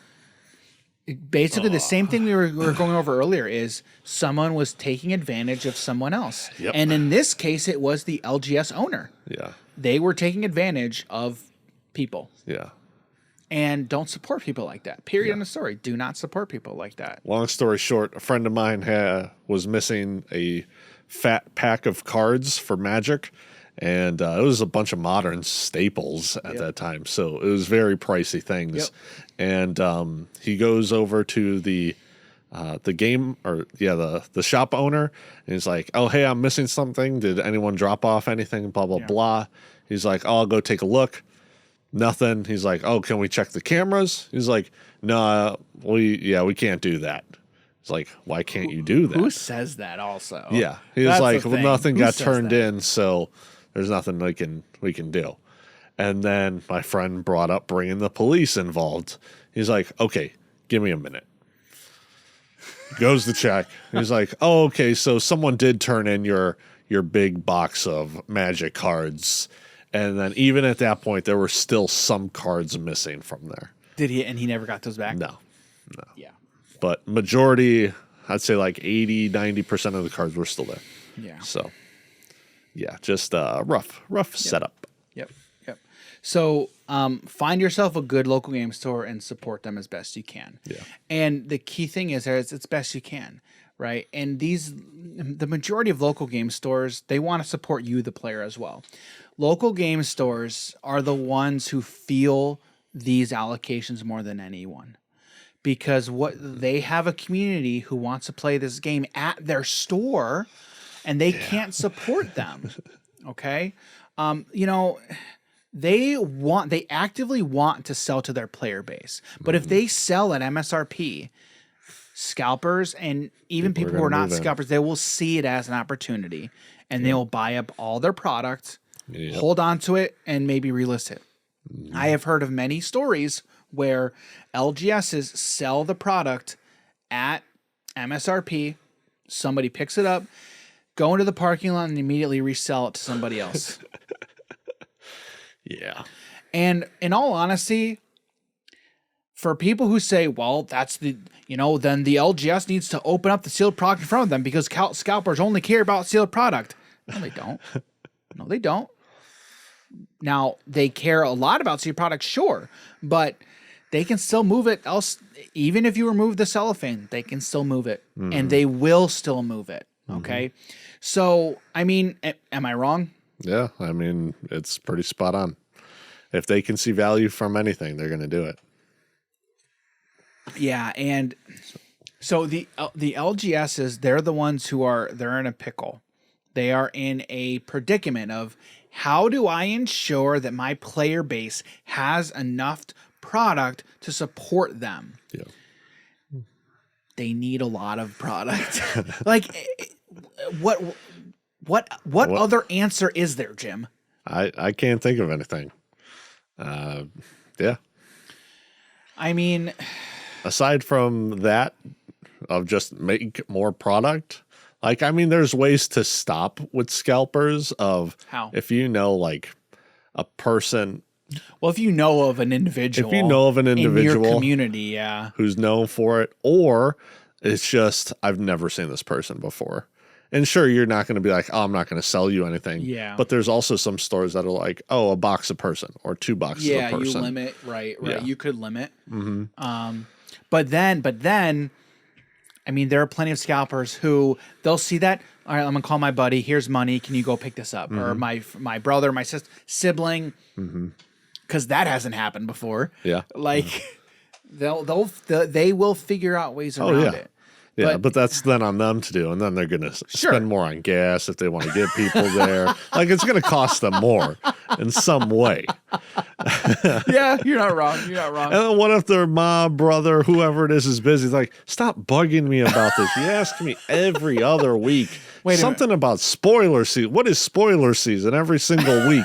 Speaker 1: basically the same thing we were going over earlier is someone was taking advantage of someone else.
Speaker 2: Yep.
Speaker 1: And in this case, it was the LGS owner.
Speaker 2: Yeah.
Speaker 1: They were taking advantage of people.
Speaker 2: Yeah.
Speaker 1: And don't support people like that. Period. End of story. Do not support people like that.
Speaker 2: Long story short, a friend of mine was missing a fat pack of cards for Magic, And it was a bunch of modern staples at that time. So it was very pricey things. And he goes over to the game, or the shop owner, and he's like, oh, hey, I'm missing something. Did anyone drop off anything? Blah, blah, blah. He's like, oh, I'll go take a look. Nothing. He's like, oh, can we check the cameras? He's like, no, we can't do that. It's like, why can't you do that?
Speaker 1: Who says that also?
Speaker 2: Yeah. He was like, well, nothing got turned in, so there's nothing we can do. And then my friend brought up bringing the police involved. He's like, okay, give me a minute. Goes to check. He's like, oh, okay, so someone did turn in your big box of Magic cards. And then even at that point, there were still some cards missing from there.
Speaker 1: Did he? And he never got those back?
Speaker 2: No.
Speaker 1: Yeah.
Speaker 2: But majority, I'd say like 80, 90% of the cards were still there.
Speaker 1: Yeah.
Speaker 2: So, yeah, just rough setup.
Speaker 1: Yep. So find yourself a good local game store and support them as best you can.
Speaker 2: Yeah.
Speaker 1: And the key thing is it's best you can, right? And the majority of local game stores, they want to support you, the player, as well. Local game stores are the ones who feel these allocations more than anyone, because they have a community who wants to play this game at their store, and they can't support them. Okay, they actively want to sell to their player base, but if they sell at MSRP, scalpers and even people who are not scalpers, they will see it as an opportunity, and they will buy up all their product, hold on to it, and maybe relist it. I have heard of many stories where LGSs sell the product at MSRP, somebody picks it up, go into the parking lot, and immediately resell it to somebody else.
Speaker 2: Yeah.
Speaker 1: And in all honesty, for people who say, well, that's then the LGS needs to open up the sealed product in front of them because scalpers only care about sealed product. No, they don't. No, they don't. Now, they care a lot about sealed products, sure, but they can still move it else. Even if you remove the cellophane, they can still move it, and they will still move it. Okay. So, I mean, am I wrong?
Speaker 2: Yeah. I mean, it's pretty spot on. If they can see value from anything, they're going to do it.
Speaker 1: Yeah. And so the LGSs, they're the ones they're in a pickle. They are in a predicament of, how do I ensure that my player base has enough product to support them?
Speaker 2: Yeah.
Speaker 1: They need a lot of product. Like, what other answer is there, Jim?
Speaker 2: I can't think of anything. Yeah.
Speaker 1: I mean,
Speaker 2: aside from that, of just make more product. Like, I mean, there's ways to stop with scalpers of
Speaker 1: how?
Speaker 2: If you know, like, a person.
Speaker 1: Well, if you know of an individual.
Speaker 2: If you know of an individual.
Speaker 1: In your community, yeah.
Speaker 2: Who's known for it. Or it's just, I've never seen this person before. And sure, you're not going to be like, oh, I'm not going to sell you anything.
Speaker 1: Yeah.
Speaker 2: But there's also some stores that are like, oh, a box a person or 2 boxes a person.
Speaker 1: Yeah, you limit. Right.
Speaker 2: Yeah.
Speaker 1: You could limit. Mm-hmm. But then, I mean, there are plenty of scalpers who they'll see that. All right, I'm gonna call my buddy. Here's money. Can you go pick this up? Or my brother, my sister, sibling, because that hasn't happened before.
Speaker 2: Yeah,
Speaker 1: like they will figure out ways around it.
Speaker 2: Yeah, but that's then on them to do, and then they're gonna spend more on gas if they want to get people there. Like, it's gonna cost them more in some way.
Speaker 1: Yeah, you're not wrong. You're not wrong.
Speaker 2: And then what if their mom, brother, whoever it is busy? It's like, stop bugging me about this. You ask me every other week. Something about spoiler season. What is spoiler season every single week?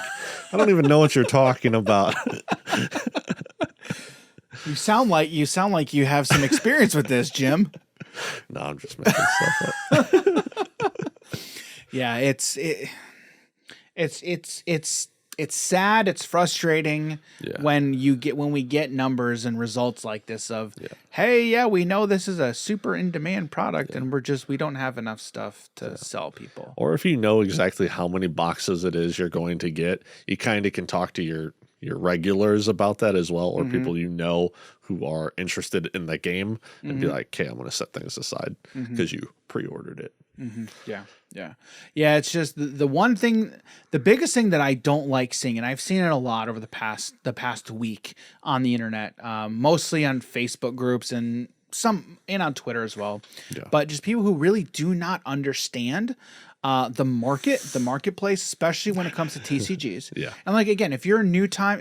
Speaker 2: I don't even know what you're talking about.
Speaker 1: You sound like you have some experience with this, Jim.
Speaker 2: No, I'm just making stuff up.
Speaker 1: Yeah, it's sad. It's frustrating when we get numbers and results like this of, hey, we know this is a super in demand product and we don't have enough stuff to sell people.
Speaker 2: Or if you know exactly how many boxes it is you're going to get, you kind of can talk to your regulars about that as well, or people you know who are interested in the game, and be like, okay, I'm going to set things aside because you pre-ordered it.
Speaker 1: Yeah, yeah, yeah. It's just the one thing, the biggest thing that I don't like seeing, and I've seen it a lot over the past week on the internet, mostly on Facebook groups and on Twitter as well.
Speaker 2: Yeah.
Speaker 1: But just people who really do not understand the marketplace, especially when it comes to TCGs.
Speaker 2: Yeah.
Speaker 1: And like again, if you're a new time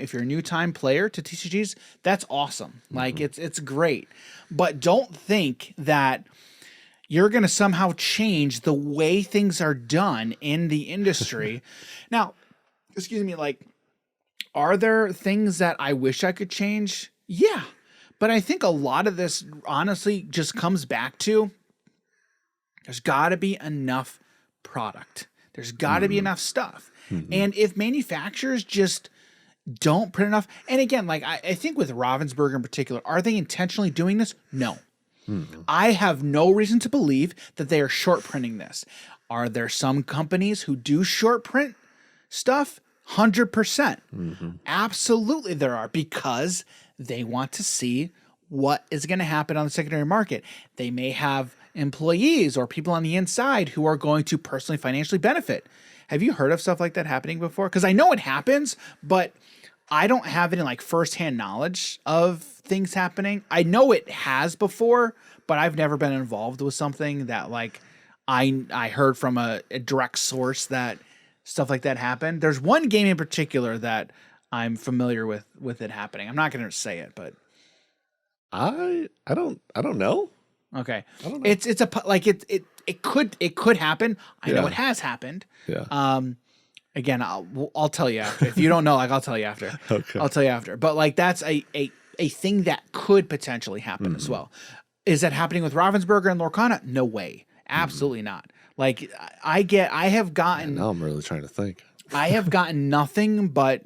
Speaker 1: player to TCGs, that's awesome. Like it's great, but don't think that you're going to somehow change the way things are done in the industry. Now, excuse me, like, are there things that I wish I could change? Yeah. But I think a lot of this honestly just comes back to there's got to be enough product. There's got to be enough stuff. And if manufacturers just don't print enough, and again, like I think with Ravensburger in particular, are they intentionally doing this? No. I have no reason to believe that they are short printing this. Are there some companies who do short print stuff? 100%. Absolutely there are, because they want to see what is going to happen on the secondary market. They may have employees or people on the inside who are going to personally financially benefit. Have you heard of stuff like that happening before? Because I know it happens, but I don't have any like firsthand knowledge of things happening. I know it has before, but I've never been involved with something that like I heard from a direct source that stuff like that happened. There's one game in particular that I'm familiar with it happening. I'm not going to say it, but
Speaker 2: I don't know.
Speaker 1: okay.
Speaker 2: I don't know.
Speaker 1: It could happen. I know
Speaker 2: Yeah.
Speaker 1: it has happened.
Speaker 2: Yeah.
Speaker 1: Again, I'll tell you after. If you don't know, like I'll tell you after.
Speaker 2: Okay.
Speaker 1: I'll tell you after. But like that's a thing that could potentially happen as well. Is that happening with Ravensburger and Lorcana? No way. Absolutely not. Like I have gotten
Speaker 2: Now I'm really trying to think.
Speaker 1: I have gotten nothing but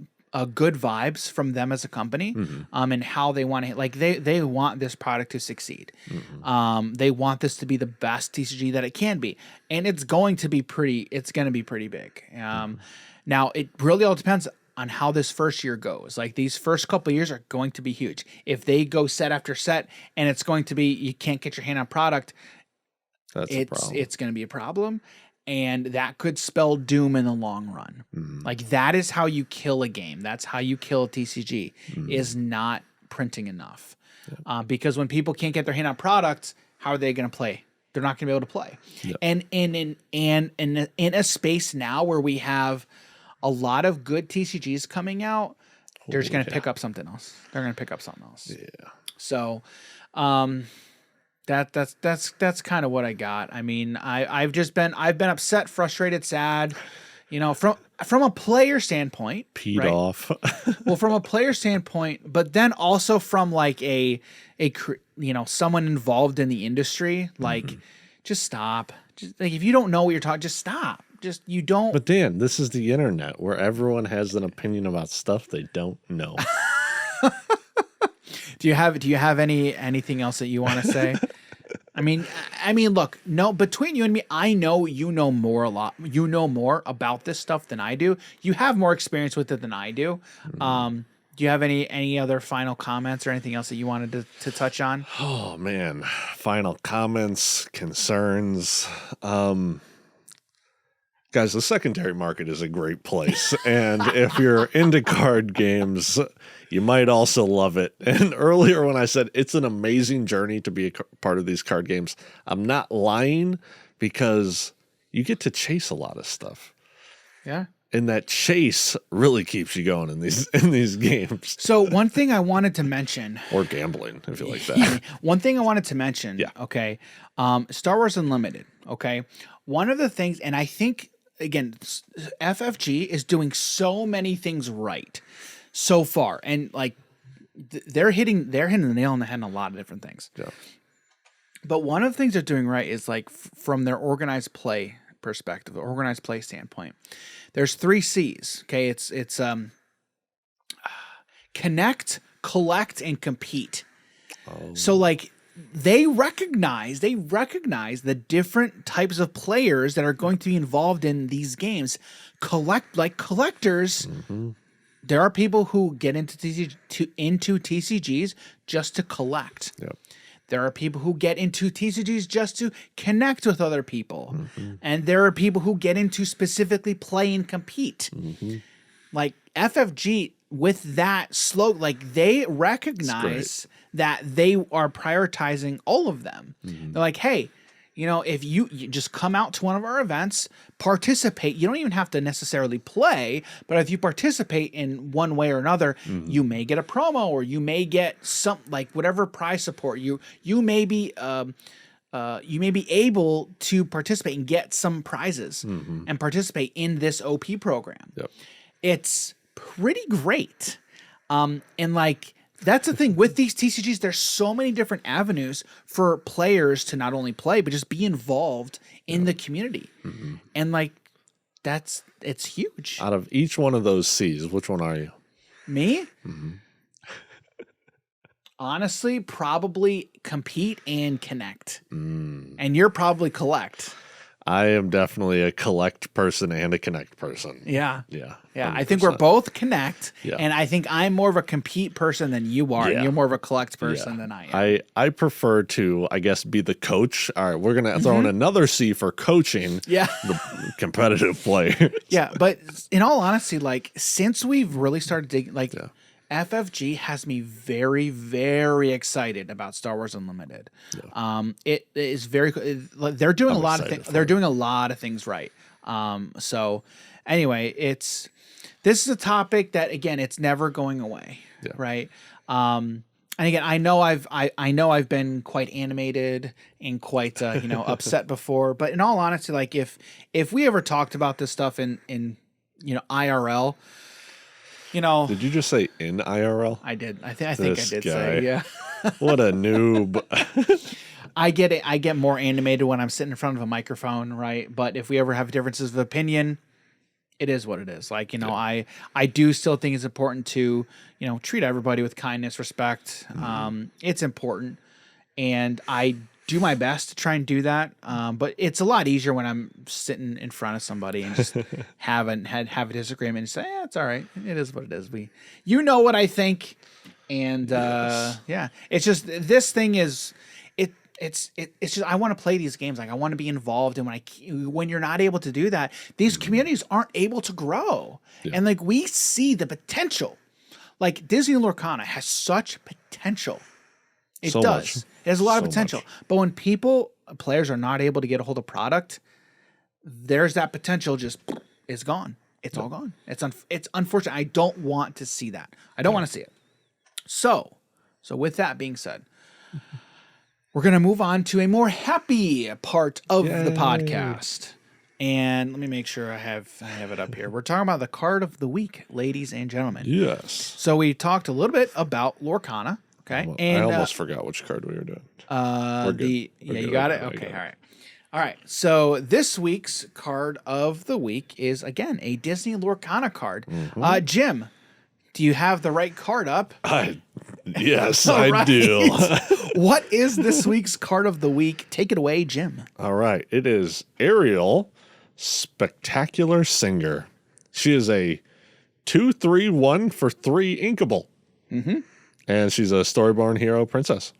Speaker 1: good vibes from them as a company, and how they want to, like they want this product to succeed. They want this to be the best TCG that it can be, and it's going to be pretty big. Now it really all depends on how this first year goes. Like these first couple of years are going to be huge. If they go set after set and it's going to be, you can't get your hand on product,
Speaker 2: That's a problem.
Speaker 1: it's going to be a problem. And that could spell doom in the long run. Like that is how you kill a game. That's how you kill a TCG, is not printing enough. Because when people can't get their hand on products, how are they going to play? They're not going to be able to play.
Speaker 2: Yep.
Speaker 1: And in a space now where we have a lot of good TCGs coming out, they're just going to pick up something else. They're going to pick up something else.
Speaker 2: Yeah.
Speaker 1: So, that's kind of what I got. I mean, I've been upset, frustrated, sad, from a player standpoint,
Speaker 2: Peed
Speaker 1: right?
Speaker 2: off.
Speaker 1: Well, from a player standpoint, but then also from like someone involved in the industry, like just stop. Just like if you don't know what you're talking, just stop. Just you don't.
Speaker 2: But Dan, this is the internet where everyone has an opinion about stuff they don't know.
Speaker 1: Do you have anything else that you want to say? I mean, look, no, between you and me, I know you know more about this stuff than I do. You have more experience with it than I do. Do you have any other final comments or anything else that you wanted to touch on?
Speaker 2: Oh man, final comments, concerns. Guys, the secondary market is a great place. And if you're into card games, you might also love it. And earlier when I said it's an amazing journey to be a part of these card games, I'm not lying, because you get to chase a lot of stuff.
Speaker 1: Yeah.
Speaker 2: And that chase really keeps you going in these games.
Speaker 1: So one thing I wanted to mention,
Speaker 2: Or gambling, if you like that.
Speaker 1: one thing I wanted to mention,
Speaker 2: Yeah.
Speaker 1: okay, Star Wars Unlimited, okay, one of the things, and I think, again, FFG is doing so many things right so far, and like they're hitting the nail on the head on a lot of different things.
Speaker 2: Yeah.
Speaker 1: But one of the things they're doing right is like from their organized play perspective, organized play standpoint. There's 3 C's. Okay, it's connect, collect, and compete.
Speaker 2: Oh.
Speaker 1: So like they recognize the different types of players that are going to be involved in these games. Collectors. There are people who get into TCGs just to collect.
Speaker 2: Yep.
Speaker 1: There are people who get into TCGs just to connect with other people. And there are people who get into specifically play and compete. Like FFG with that slow, like they recognize that they are prioritizing all of them. They're like, hey, you know, if you just come out to one of our events, participate. You don't even have to necessarily play, but if you participate in one way or another, you may get a promo, or you may get some, like whatever prize support you may be able to participate and get some prizes and participate in this OP program. It's pretty great. And like, that's the thing with these TCGs, there's so many different avenues for players to not only play, but just be involved in the community. And like, it's huge.
Speaker 2: Out of each one of those C's, which one are you?
Speaker 1: Me? Honestly, probably compete and connect. And you're probably collect.
Speaker 2: I am definitely a collect person and a connect person.
Speaker 1: Yeah.
Speaker 2: Yeah.
Speaker 1: I think we're both connect,
Speaker 2: Yeah.
Speaker 1: and I think I'm more of a compete person than you are, and you're more of a collect person than I am.
Speaker 2: I prefer to, I guess, be the coach. All right, we're going to throw in another C for coaching the competitive players.
Speaker 1: Yeah, but in all honesty, like, since we've really started digging, like, FFG has me very, very excited about Star Wars Unlimited. It is very, they're doing a lot of things. They're doing a lot of things right. So anyway, this is a topic that, again, it's never going away. Right. And again, I know I've been quite animated and quite, upset before, but in all honesty, like if we ever talked about this stuff in IRL,
Speaker 2: did you just say in IRL?
Speaker 1: I did. I think I did say, yeah.
Speaker 2: What a noob.
Speaker 1: I get it. I get more animated when I'm sitting in front of a microphone, right? But if we ever have differences of opinion, it is what it is. Like, I do still think it's important to, treat everybody with kindness, respect. It's important. And I do my best to try and do that. But it's a lot easier when I'm sitting in front of somebody and just have a disagreement and say, it's all right. It is what it is. You know what I think. And it's just, this thing is, it's just, I want to play these games. Like, I want to be involved. And when you're not able to do that, these communities aren't able to grow. And like, we see the potential. Like, Disney Lorcana has such potential. It does.
Speaker 2: Much.
Speaker 1: It has a lot of potential. But when players are not able to get a hold of product, there's that potential just is gone. It's all gone. It's unfortunate. I don't want to see that. I don't want to see it. So with that being said, we're going to move on to a more happy part of the podcast. And let me make sure I have it up here. We're talking about the card of the week, ladies and gentlemen.
Speaker 2: Yes.
Speaker 1: So we talked a little bit about Lorcana. Okay.
Speaker 2: I almost forgot which card we were doing.
Speaker 1: We're good. You got it? Okay. All right. So this week's card of the week is, again, a Disney Lorcana card. Jim, do you have the right card up?
Speaker 2: Yes, I do.
Speaker 1: What is this week's card of the week? Take it away, Jim.
Speaker 2: All right. It is Ariel, Spectacular Singer. She is a 2/3/1 for 3 inkable. And she's a Storyborn Hero Princess.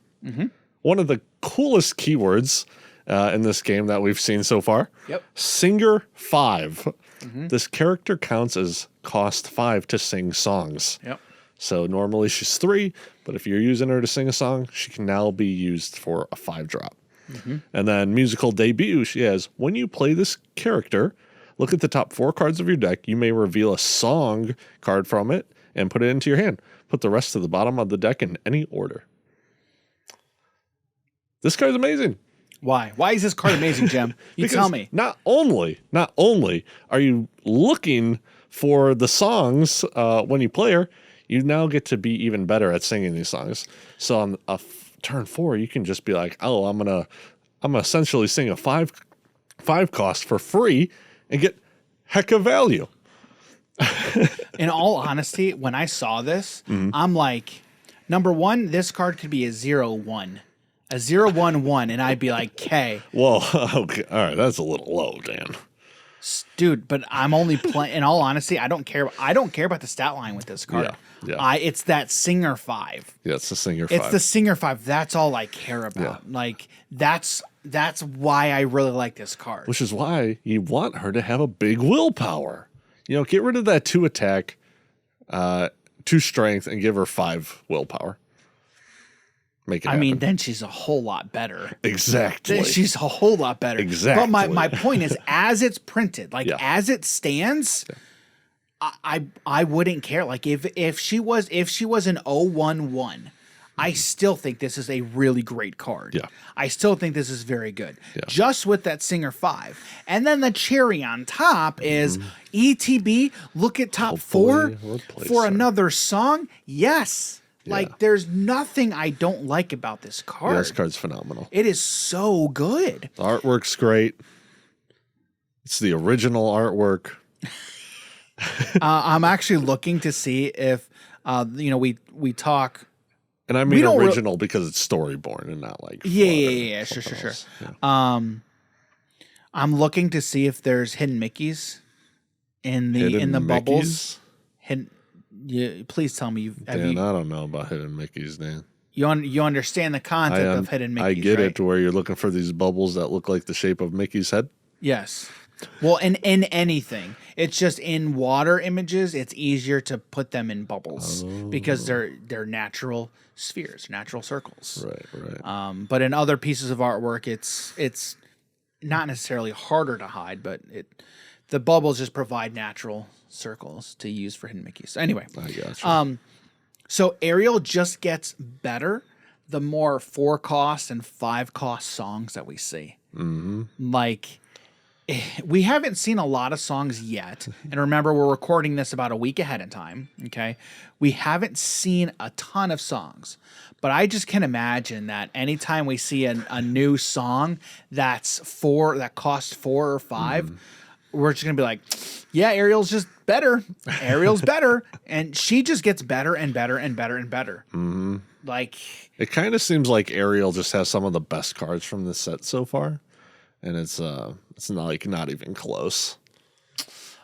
Speaker 2: One of the coolest keywords in this game that we've seen so far. Singer 5. This character counts as cost 5 to sing songs. So normally she's 3, but if you're using her to sing a song, she can now be used for a 5-drop. And then musical debut, she has, when you play this character, look at the top 4 cards of your deck. You may reveal a song card from it and put it into your hand. Put the rest to the bottom of the deck in any order. This card's amazing.
Speaker 1: Why? Why is this card amazing, Jim? You tell me.
Speaker 2: Not only are you looking for the songs when you play her, you now get to be even better at singing these songs. So on turn 4, you can just be like, oh, I'm gonna essentially sing a 5 cost for free and get heck of value.
Speaker 1: In all honesty, when I saw this, I'm like, number one, this card could be a 0/1. A 0/1/1, and I'd be like, okay.
Speaker 2: Well, okay, all right, that's a little low, Dan.
Speaker 1: Dude, but I'm only playing. In all honesty, I don't care. I don't care about the stat line with this card.
Speaker 2: Yeah.
Speaker 1: It's that Singer 5.
Speaker 2: Yeah, it's the Singer 5.
Speaker 1: It's the Singer 5. That's all I care about.
Speaker 2: Yeah.
Speaker 1: Like that's why I really like this card.
Speaker 2: Which is why you want her to have a big willpower. You know, get rid of that 2 attack, 2 strength, and give her 5 willpower. Make it happen.
Speaker 1: Then she's a whole lot better.
Speaker 2: Exactly.
Speaker 1: She's a whole lot better.
Speaker 2: Exactly.
Speaker 1: But my point is, as it's printed, like as it stands, I wouldn't care. Like if she was an 011, I still think this is a really great card.
Speaker 2: Yeah.
Speaker 1: I still think this is very good.
Speaker 2: Yeah.
Speaker 1: Just with that Singer 5. And then the cherry on top is ETB, look at top
Speaker 2: Hopefully
Speaker 1: 4
Speaker 2: replace
Speaker 1: for
Speaker 2: her.
Speaker 1: another song. Yes.
Speaker 2: Yeah.
Speaker 1: Like there's nothing I don't like about this card.
Speaker 2: Yeah, this card's phenomenal.
Speaker 1: It is so good.
Speaker 2: The artwork's great. It's the original artwork.
Speaker 1: I'm actually looking to see if we talk.
Speaker 2: And I mean original because it's storyborn and not like
Speaker 1: Yeah, sure.
Speaker 2: Yeah.
Speaker 1: I'm looking to see if there's hidden Mickeys in the bubbles. Hidden. Yeah, please tell me
Speaker 2: I don't know about hidden Mickeys, Dan.
Speaker 1: You understand the concept of hidden Mickeys,
Speaker 2: I get
Speaker 1: right?
Speaker 2: it, to where you're looking for these bubbles that look like the shape of Mickey's head.
Speaker 1: Yes. Well, in anything, it's just in water images. It's easier to put them in bubbles because they're natural spheres, natural circles.
Speaker 2: Right.
Speaker 1: But in other pieces of artwork, it's not necessarily harder to hide, but the bubbles just provide natural circles to use for hidden Mickeys. So anyway,
Speaker 2: I gotcha.
Speaker 1: So Ariel just gets better the more 4-cost and 5-cost songs that we see.
Speaker 2: Mm-hmm.
Speaker 1: Like, we haven't seen a lot of songs yet. And remember, we're recording this about a week ahead of time. Okay. We haven't seen a ton of songs, but I just can imagine that anytime we see a new song that costs 4 or 5, we're just going to be like, yeah, Ariel's just better. Ariel's better. And she just gets better and better and better and better.
Speaker 2: Mm-hmm.
Speaker 1: Like,
Speaker 2: it kind of seems like Ariel just has some of the best cards from this set so far. And it's not even close.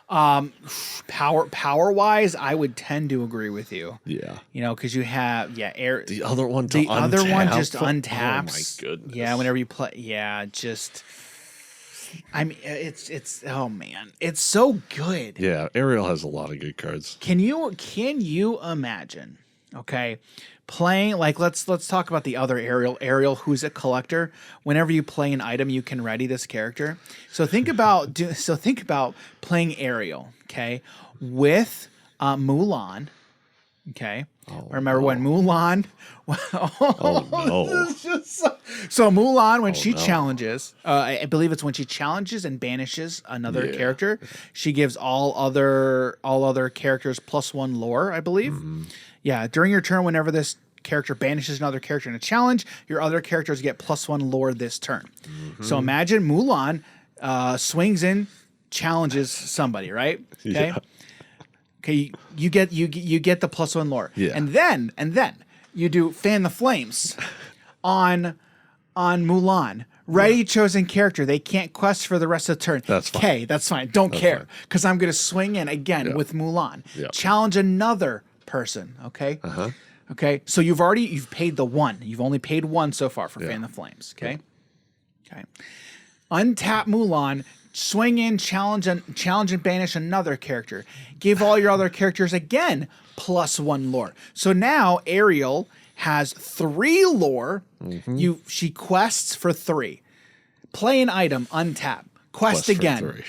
Speaker 1: Power wise, I would tend to agree with you.
Speaker 2: Yeah.
Speaker 1: Because you have
Speaker 2: the other one
Speaker 1: just untaps.
Speaker 2: Oh my goodness.
Speaker 1: Yeah, whenever you play, just. I mean, it's oh man, it's so good.
Speaker 2: Yeah, Ariel has a lot of good cards.
Speaker 1: Can you imagine? Okay, playing like let's talk about the other Ariel who's a collector. Whenever you play an item, you can ready this character. So think about playing Ariel, okay, with Mulan, okay. Remember when Mulan? So Mulan, when she challenges, I believe it's when she challenges and banishes another character, she gives all other characters +1 lore, I believe. Mm-hmm. Yeah, during your turn, whenever this character banishes another character in a challenge, your other characters get +1 lore this turn. Mm-hmm. So imagine Mulan swings in, challenges somebody, right? Okay. Yeah. Okay, you get the +1 lore. Yeah. And then you do fan the flames on Mulan. Ready chosen character. They can't quest for the rest of the turn.
Speaker 2: That's fine.
Speaker 1: Okay, that's fine. Don't care. Because I'm gonna swing in again with Mulan. Yep. Challenge another person. Okay?
Speaker 2: Uh-huh.
Speaker 1: Okay. So you've paid the 1. You've only paid 1 so far for fan the flames. Okay. Okay. Untap Mulan. Swing in, challenge and banish another character. Give all your other characters again +1 lore. So now Ariel has 3 lore. Mm-hmm. She quests for 3. Play an item, untap. Quest again.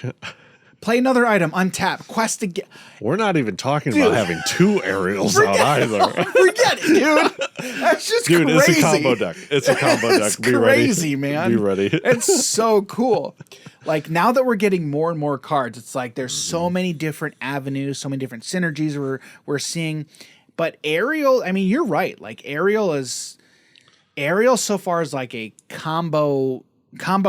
Speaker 1: Play another item, untap. Quest again.
Speaker 2: We're not even talking about having 2 Ariels out either.
Speaker 1: Forget it, dude. That's just crazy.
Speaker 2: It's a combo deck. It's a combo deck. Be
Speaker 1: crazy,
Speaker 2: ready.
Speaker 1: Man.
Speaker 2: Be ready.
Speaker 1: It's so cool. Like, now that we're getting more and more cards, it's like there's so many different avenues, so many different synergies we're seeing. But Ariel, I mean, you're right. Like, Ariel so far is like a combo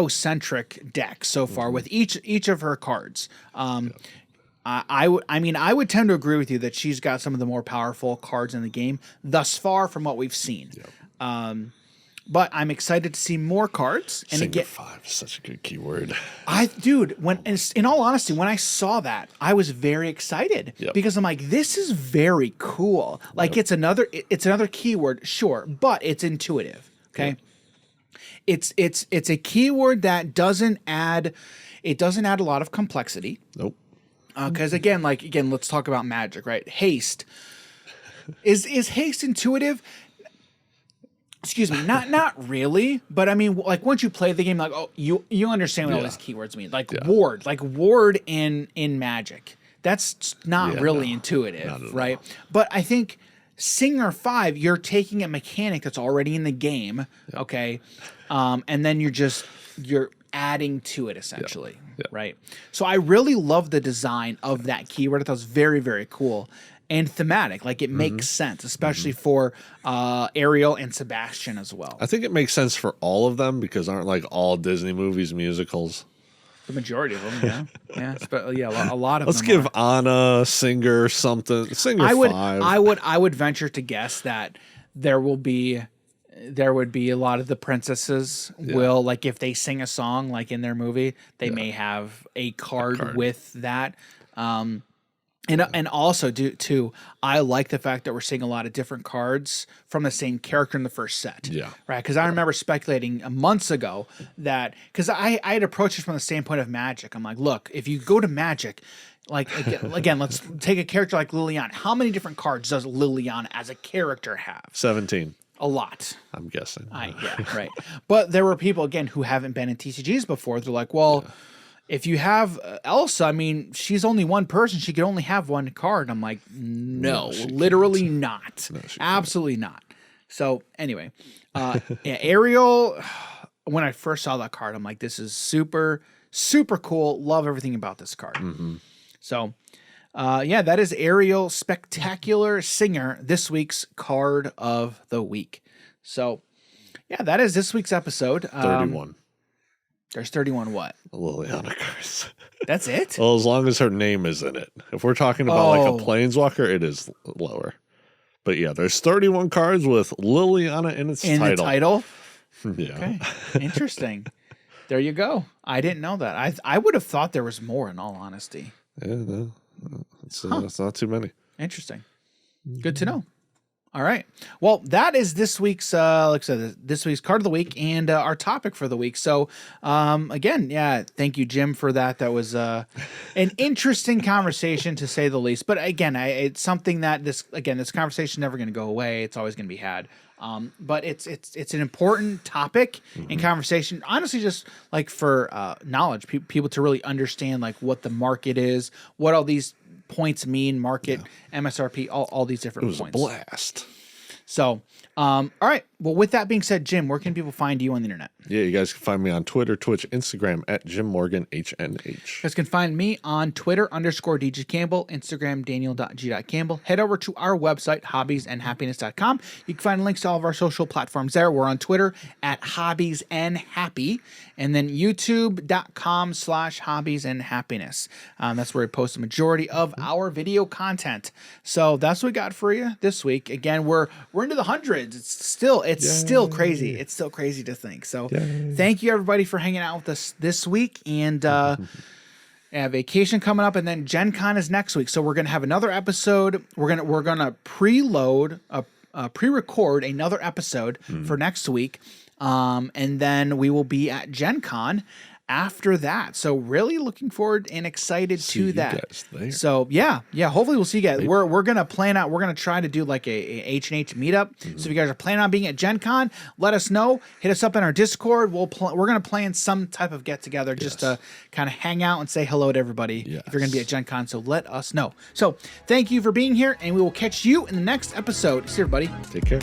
Speaker 1: centric deck so far with each of her cards. I would tend to agree with you that she's got some of the more powerful cards in the game thus far from what we've seen. Yep. but I'm excited to see more cards. And
Speaker 2: Singer
Speaker 1: again,
Speaker 2: 5 is such a good keyword.
Speaker 1: Dude, in all honesty, when I saw that, I was very excited because I'm like, this is very cool. Like it's another keyword, sure, but it's intuitive. Okay. Yep. It's a keyword that doesn't add a lot of complexity.
Speaker 2: Nope.
Speaker 1: Because again, let's talk about Magic, right? Haste. Is haste intuitive? Excuse me, not really, but I mean, like once you play the game, like you understand what all these keywords mean, like ward in Magic. That's not really intuitive, right? But I think Singer 5, you're taking a mechanic that's already in the game, okay, and then you're adding to it essentially, right? So I really love the design of that keyword. I thought it was very, very cool. And thematic, like it makes sense, especially for Ariel and Sebastian as well.
Speaker 2: I think it makes sense for all of them because aren't like all Disney movies musicals?
Speaker 1: The majority of them, a lot of
Speaker 2: Let's
Speaker 1: them.
Speaker 2: Let's give Anna, Singer something. Singer 5.
Speaker 1: I would venture to guess that there would be a lot of the princesses will, like if they sing a song like in their movie, they may have a card with that. And also, too, I like the fact that we're seeing a lot of different cards from the same character in the first set. Yeah. Right? Because I remember speculating months ago that, because I had approached it from the standpoint of Magic. I'm like, look, if you go to Magic, like, again, let's take a character like Liliana. How many different cards does Liliana as a character have?
Speaker 2: 17.
Speaker 1: A lot.
Speaker 2: I'm guessing.
Speaker 1: Yeah, right. But there were people, again, who haven't been in TCGs before. They're like, well... Yeah. If you have Elsa, I mean, she's only one person. She can only have one card. I'm like, no literally not. No, absolutely not. So anyway, Ariel, when I first saw that card, I'm like, this is super, super cool. Love everything about this card. So that is Ariel Spectacular Singer, this week's card of the week. So that is this week's episode.
Speaker 2: 31.
Speaker 1: There's 31 what?
Speaker 2: Liliana cards.
Speaker 1: That's it?
Speaker 2: Well, as long as her name is in it. If we're talking about like a Planeswalker, it is lower. But yeah, there's 31 cards with Liliana in its title.
Speaker 1: In the title?
Speaker 2: Yeah.
Speaker 1: Okay. Interesting. There you go. I didn't know that. I would have thought there was more, in all honesty.
Speaker 2: Yeah, no. It's not too many.
Speaker 1: Interesting. Good to know. All right. Well, that is this week's, like I said, this week's card of the week and our topic for the week. So, again, thank you, Jim, for that. That was an interesting conversation, to say the least. But again, it's something that this conversation is never going to go away. It's always going to be had. But it's an important topic and conversation. Honestly, just like for knowledge, people to really understand like what the market is, what all these points mean, market, MSRP, all these different points.
Speaker 2: It was a blast.
Speaker 1: So, all right. Well, with that being said, Jim, where can people find you on the internet?
Speaker 2: Yeah, you guys can find me on Twitter, Twitch, Instagram at Jim Morgan HNH.
Speaker 1: You guys can find me on Twitter _DJ Campbell, Instagram Daniel.g.Campbell. Head over to our website, hobbiesandhappiness.com. You can find links to all of our social platforms there. We're on Twitter at hobbiesandhappy, and then youtube.com/hobbiesandhappiness. That's where we post the majority of our video content. So that's what we got for you this week. Again, we're into the hundreds. It's still crazy. It's still crazy to think. So thank you everybody for hanging out with us this week, and vacation coming up, and then Gen Con is next week. So we're gonna have another episode. We're gonna pre-record another episode for next week, and then we will be at Gen Con after that. So really looking forward and excited to that. So hopefully we'll see you guys. We're gonna plan out. We're gonna try to do like a H&H meetup. So if you guys are planning on being at Gen Con, let us know. Hit us up in our Discord. We're gonna plan some type of get together just to kind of hang out and say hello to everybody if you're gonna be at Gen Con. So let us know. So thank you for being here, and we will catch you in the next episode. See you, everybody.
Speaker 2: Take care.